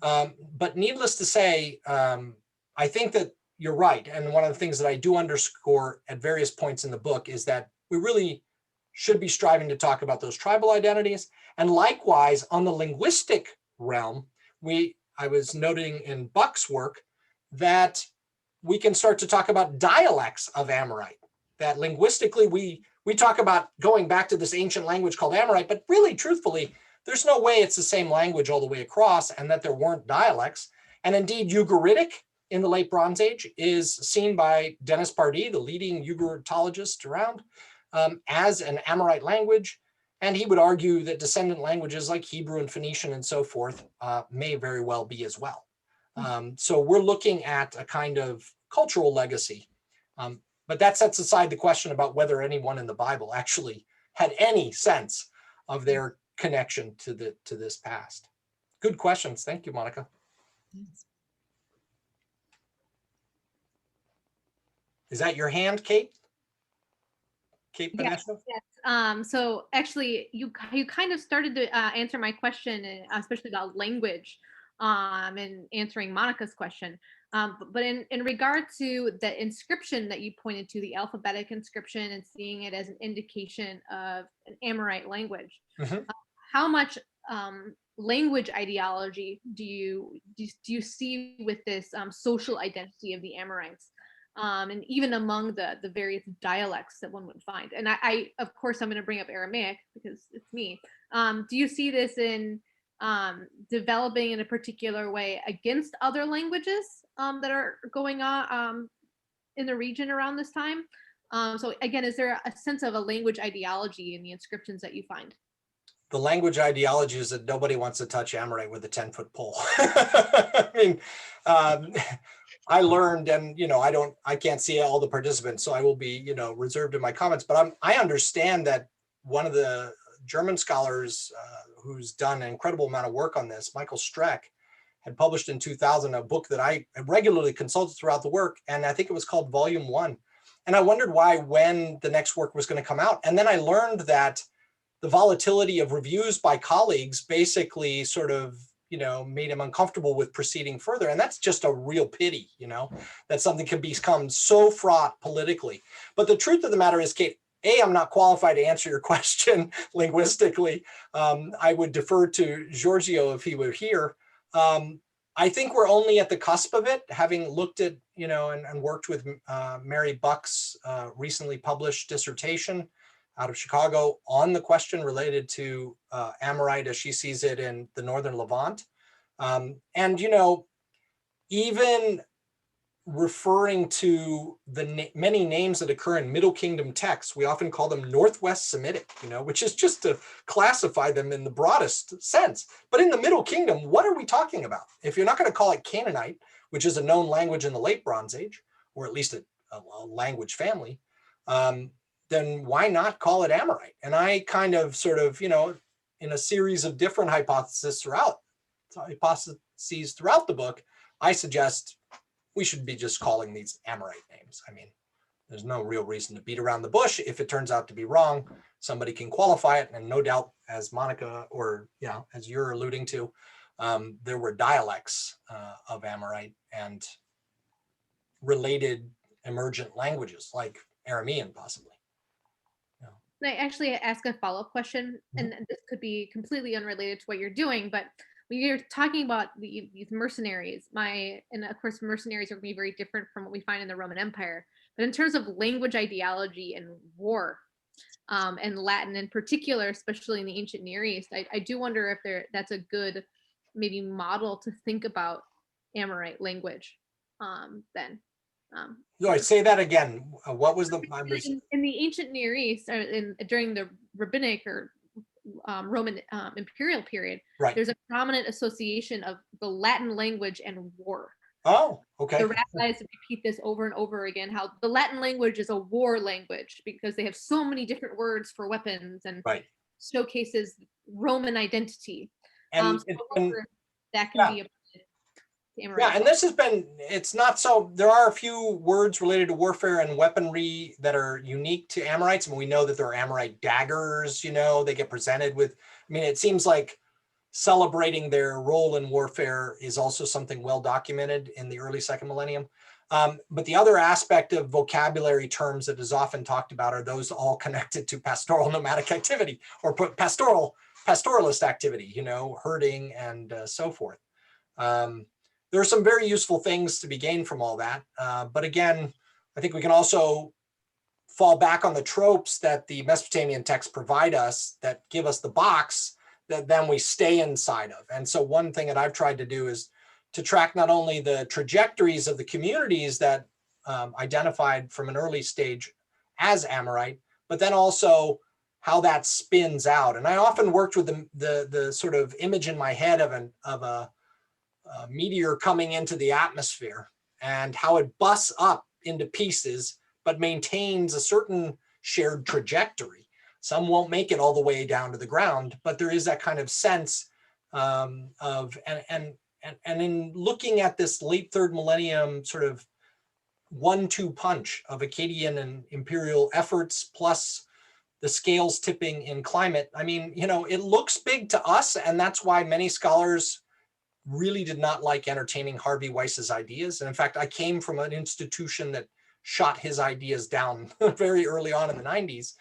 Speaker 2: But needless to say, I think that you're right. And one of the things that I do underscore at various points in the book is that we really should be striving to talk about those tribal identities. And likewise, on the linguistic realm, I was noting in Buck's work that we can start to talk about dialects of Amorite, that linguistically we talk about going back to this ancient language called Amorite, but really, truthfully, there's no way it's the same language all the way across and that there weren't dialects. And indeed, Ugaritic in the late Bronze Age is seen by Dennis Pardee, the leading Ugaritologist around, as an Amorite language. And he would argue that descendant languages like Hebrew and Phoenician and so forth may very well be as well. So we're looking at a kind of cultural legacy. But that sets aside the question about whether anyone in the Bible actually had any sense of their connection to this past. Good questions. Thank you, Monica. Is that your hand, Kate? Kate
Speaker 5: Yes,
Speaker 2: Vanessa?
Speaker 5: yes. So actually, you kind of started to answer my question, especially about language, and answering Monica's question. But in regard to the inscription that you pointed to, the alphabetic inscription, and seeing it as an indication of an Amorite language, how much language ideology do you see with this social identity of the Amorites? And even among the various dialects that one would find. And I of course, I'm going to bring up Aramaic because it's me. Do you see this in developing in a particular way against other languages that are going on in the region around this time? So again, is there a sense of a language ideology in the inscriptions that you find?
Speaker 2: The language ideology is that nobody wants to touch Amorite with a 10-foot pole. I mean, I learned, and I can't see all the participants, so I will be, reserved in my comments. But I understand that one of the German scholars who's done an incredible amount of work on this, Michael Streck, had published in 2000 a book that I regularly consulted throughout the work, and I think it was called Volume 1. And I wondered when the next work was going to come out, and then I learned that the volatility of reviews by colleagues basically sort of, made him uncomfortable with proceeding further. And that's just a real pity, that something can become so fraught politically. But the truth of the matter is, Kate, I'm not qualified to answer your question linguistically. I would defer to Giorgio if he were here. I think we're only at the cusp of it, having looked at, and worked with Mary Buck's recently published dissertation out of Chicago on the question related to Amorite as she sees it in the Northern Levant. And, even referring to the many names that occur in Middle Kingdom texts, we often call them Northwest Semitic, which is just to classify them in the broadest sense. But in the Middle Kingdom, what are we talking about? If you're not going to call it Canaanite, which is a known language in the Late Bronze Age, or at least a language family, then why not call it Amorite? And I kind of sort of, in a series of different hypotheses throughout the book, I suggest we should be just calling these Amorite names. I mean, there's no real reason to beat around the bush. If it turns out to be wrong, somebody can qualify it. And no doubt, as Monica, or, as you're alluding to, there were dialects of Amorite and related emergent languages like Aramean, possibly.
Speaker 5: Can I actually ask a follow-up question? And this could be completely unrelated to what you're doing, but when you're talking about these mercenaries, and of course mercenaries are going to be very different from what we find in the Roman Empire, but in terms of language ideology and war, and Latin in particular, especially in the ancient Near East, I do wonder if that's a good maybe model to think about Amorite language then.
Speaker 2: Sorry, say that again. What was the?
Speaker 5: In the ancient Near East, during the rabbinic or Roman imperial period,
Speaker 2: right,
Speaker 5: there's a prominent association of the Latin language and war.
Speaker 2: Oh, okay.
Speaker 5: The rabbis repeat this over and over again, how the Latin language is a war language because they have so many different words for weapons and showcases Roman identity.
Speaker 2: And,
Speaker 5: that can be a
Speaker 2: and this has been, it's not so, there are a few words related to warfare and weaponry that are unique to Amorites. And we know that there are Amorite daggers, they get presented with, it seems like celebrating their role in warfare is also something well documented in the early second millennium. But the other aspect of vocabulary terms that is often talked about are those all connected to pastoral nomadic activity or pastoralist activity, herding and so forth. There are some very useful things to be gained from all that. But again, I think we can also fall back on the tropes that the Mesopotamian texts provide us that give us the box that then we stay inside of. And so one thing that I've tried to do is to track not only the trajectories of the communities that identified from an early stage as Amorite, but then also how that spins out. And I often worked with the sort of image in my head of a meteor coming into the atmosphere and how it busts up into pieces, but maintains a certain shared trajectory. Some won't make it all the way down to the ground, but there is that kind of sense of, and in looking at this late third millennium sort of 1-2 punch of Akkadian and imperial efforts, plus the scales tipping in climate, I mean, you know, it looks big to us, and that's why many scholars really did not like entertaining Harvey Weiss's ideas. And in fact, I came from an institution that shot his ideas down very early on in the 90s.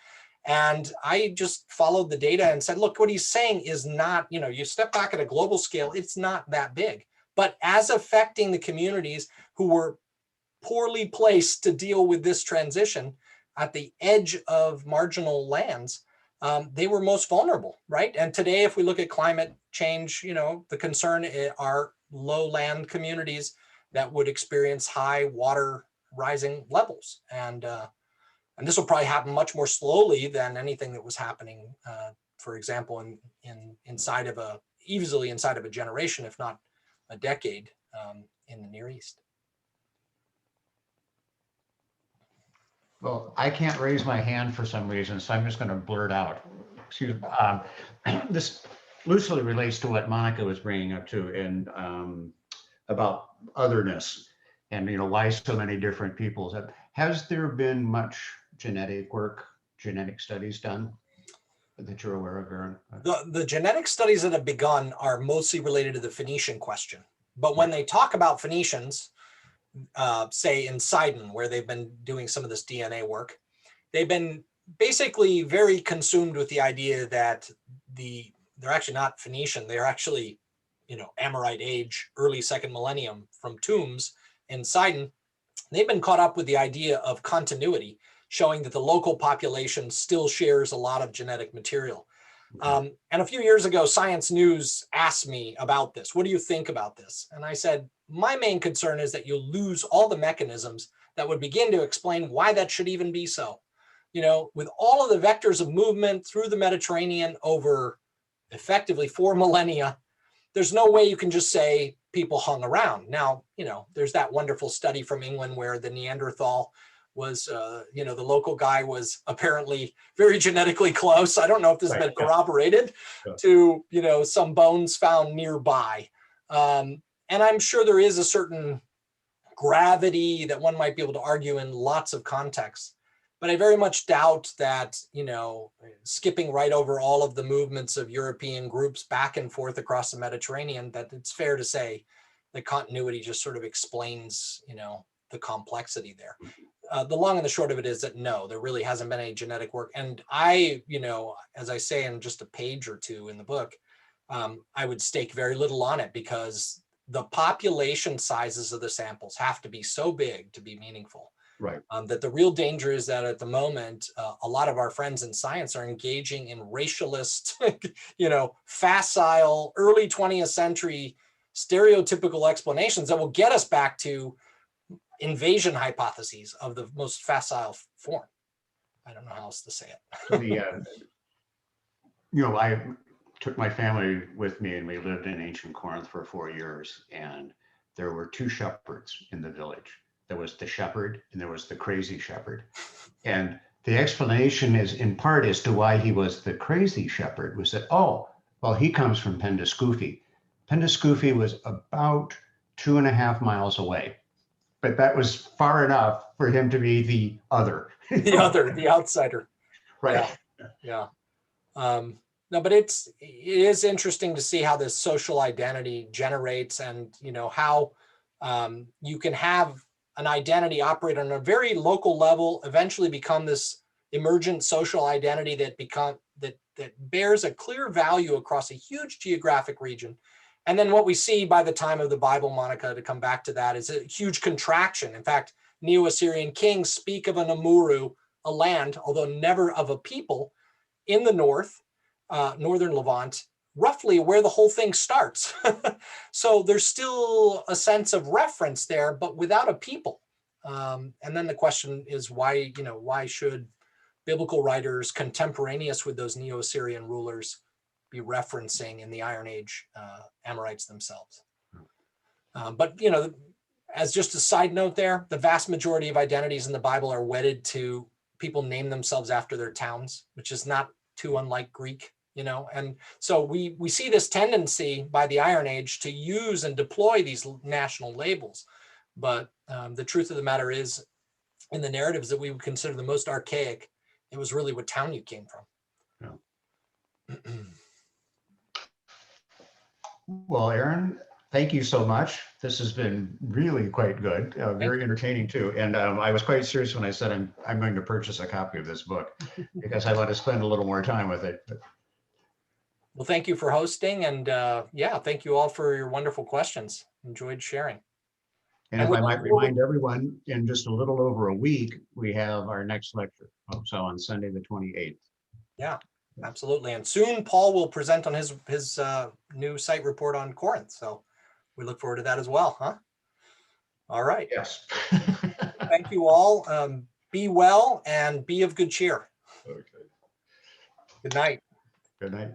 Speaker 2: And I just followed the data and said, look, what he's saying is not, you know, you step back at a global scale, it's not that big. But as affecting the communities who were poorly placed to deal with this transition at the edge of marginal lands, they were most vulnerable, right? And today, if we look at climate change, you know, the concern are lowland communities that would experience high water rising levels. And this will probably happen much more slowly than anything that was happening, for example, easily inside of a generation, if not a decade, in the Near East.
Speaker 1: Well, I can't raise my hand for some reason, so I'm just going to blurt out. Excuse me. This loosely relates to what Monica was bringing up too, and about otherness, and you know, why so many different peoples. Has there been much genetic work, genetic studies done that you're aware of, Aaron?
Speaker 2: The genetic studies that have begun are mostly related to the Phoenician question. But when they talk about Phoenicians, say in Sidon, where they've been doing some of this DNA work, they've been basically very consumed with the idea that they're actually not Phoenician. They're actually, you know, Amorite age, early second millennium from tombs in Sidon. They've been caught up with the idea of continuity, showing that the local population still shares a lot of genetic material. And a few years ago, Science News asked me about this. What do you think about this? And I said, my main concern is that you'll lose all the mechanisms that would begin to explain why that should even be so. You know, with all of the vectors of movement through the Mediterranean over effectively 4 millennia, there's no way you can just say people hung around. Now, you know, there's that wonderful study from England where the Neanderthal was, you know, the local guy was apparently very genetically close. I don't know if this has been corroborated to, you know, some bones found nearby. And I'm sure there is a certain gravity that one might be able to argue in lots of contexts. But I very much doubt that, you know, skipping right over all of the movements of European groups back and forth across the Mediterranean, that it's fair to say that continuity just sort of explains, you know, the complexity there. The long and the short of it is that no, there really hasn't been any genetic work. And I, you know, as I say in just a page or two in the book, I would stake very little on it because the population sizes of the samples have to be so big to be meaningful.
Speaker 1: Right.
Speaker 2: That the real danger is that at the moment, a lot of our friends in science are engaging in racialist, you know, facile, early 20th century stereotypical explanations that will get us back to invasion hypotheses of the most facile form. I don't know how else to say it.
Speaker 1: So you know, I took my family with me and we lived in ancient Corinth for 4 years, and there were 2 shepherds in the village. There was the shepherd and there was the crazy shepherd. And the explanation is in part as to why he was the crazy shepherd was that, oh, well, he comes from Pendascufi. Pendascufi was about 2.5 miles away, but that was far enough for him to be the other.
Speaker 2: The outsider.
Speaker 1: Right.
Speaker 2: Yeah. No, but it is interesting to see how this social identity generates, and you know how you can have an identity operate on a very local level, eventually become this emergent social identity that bears a clear value across a huge geographic region. And then what we see by the time of the Bible, Monica, to come back to that, is a huge contraction. In fact, Neo-Assyrian kings speak of an Amuru, a land, although never of a people, in the north, northern Levant, roughly where the whole thing starts. So there's still a sense of reference there, but without a people. And then the question is why should biblical writers contemporaneous with those Neo-Assyrian rulers be referencing in the Iron Age Amorites themselves. But, you know, as just a side note there, the vast majority of identities in the Bible are wedded to people name themselves after their towns, which is not too unlike Greek, you know. And so we see this tendency by the Iron Age to use and deploy these national labels. But the truth of the matter is, in the narratives that we would consider the most archaic, it was really what town you came from.
Speaker 1: Yeah. Well, Aaron, thank you so much. This has been really quite good, very entertaining too. And I was quite serious when I said I'm going to purchase a copy of this book because I want to spend a little more time with it.
Speaker 2: Well, thank you for hosting, and yeah, thank you all for your wonderful questions. Enjoyed sharing.
Speaker 1: And if I might remind everyone, in just a little over a week, we have our next lecture. So on Sunday, the 28th.
Speaker 2: Yeah, absolutely. And soon Paul will present on his new site report on Corinth. So we look forward to that as well, huh? All right.
Speaker 1: Yes.
Speaker 2: Thank you all. Be well and be of good cheer.
Speaker 1: Okay.
Speaker 2: Good night.
Speaker 1: Good night.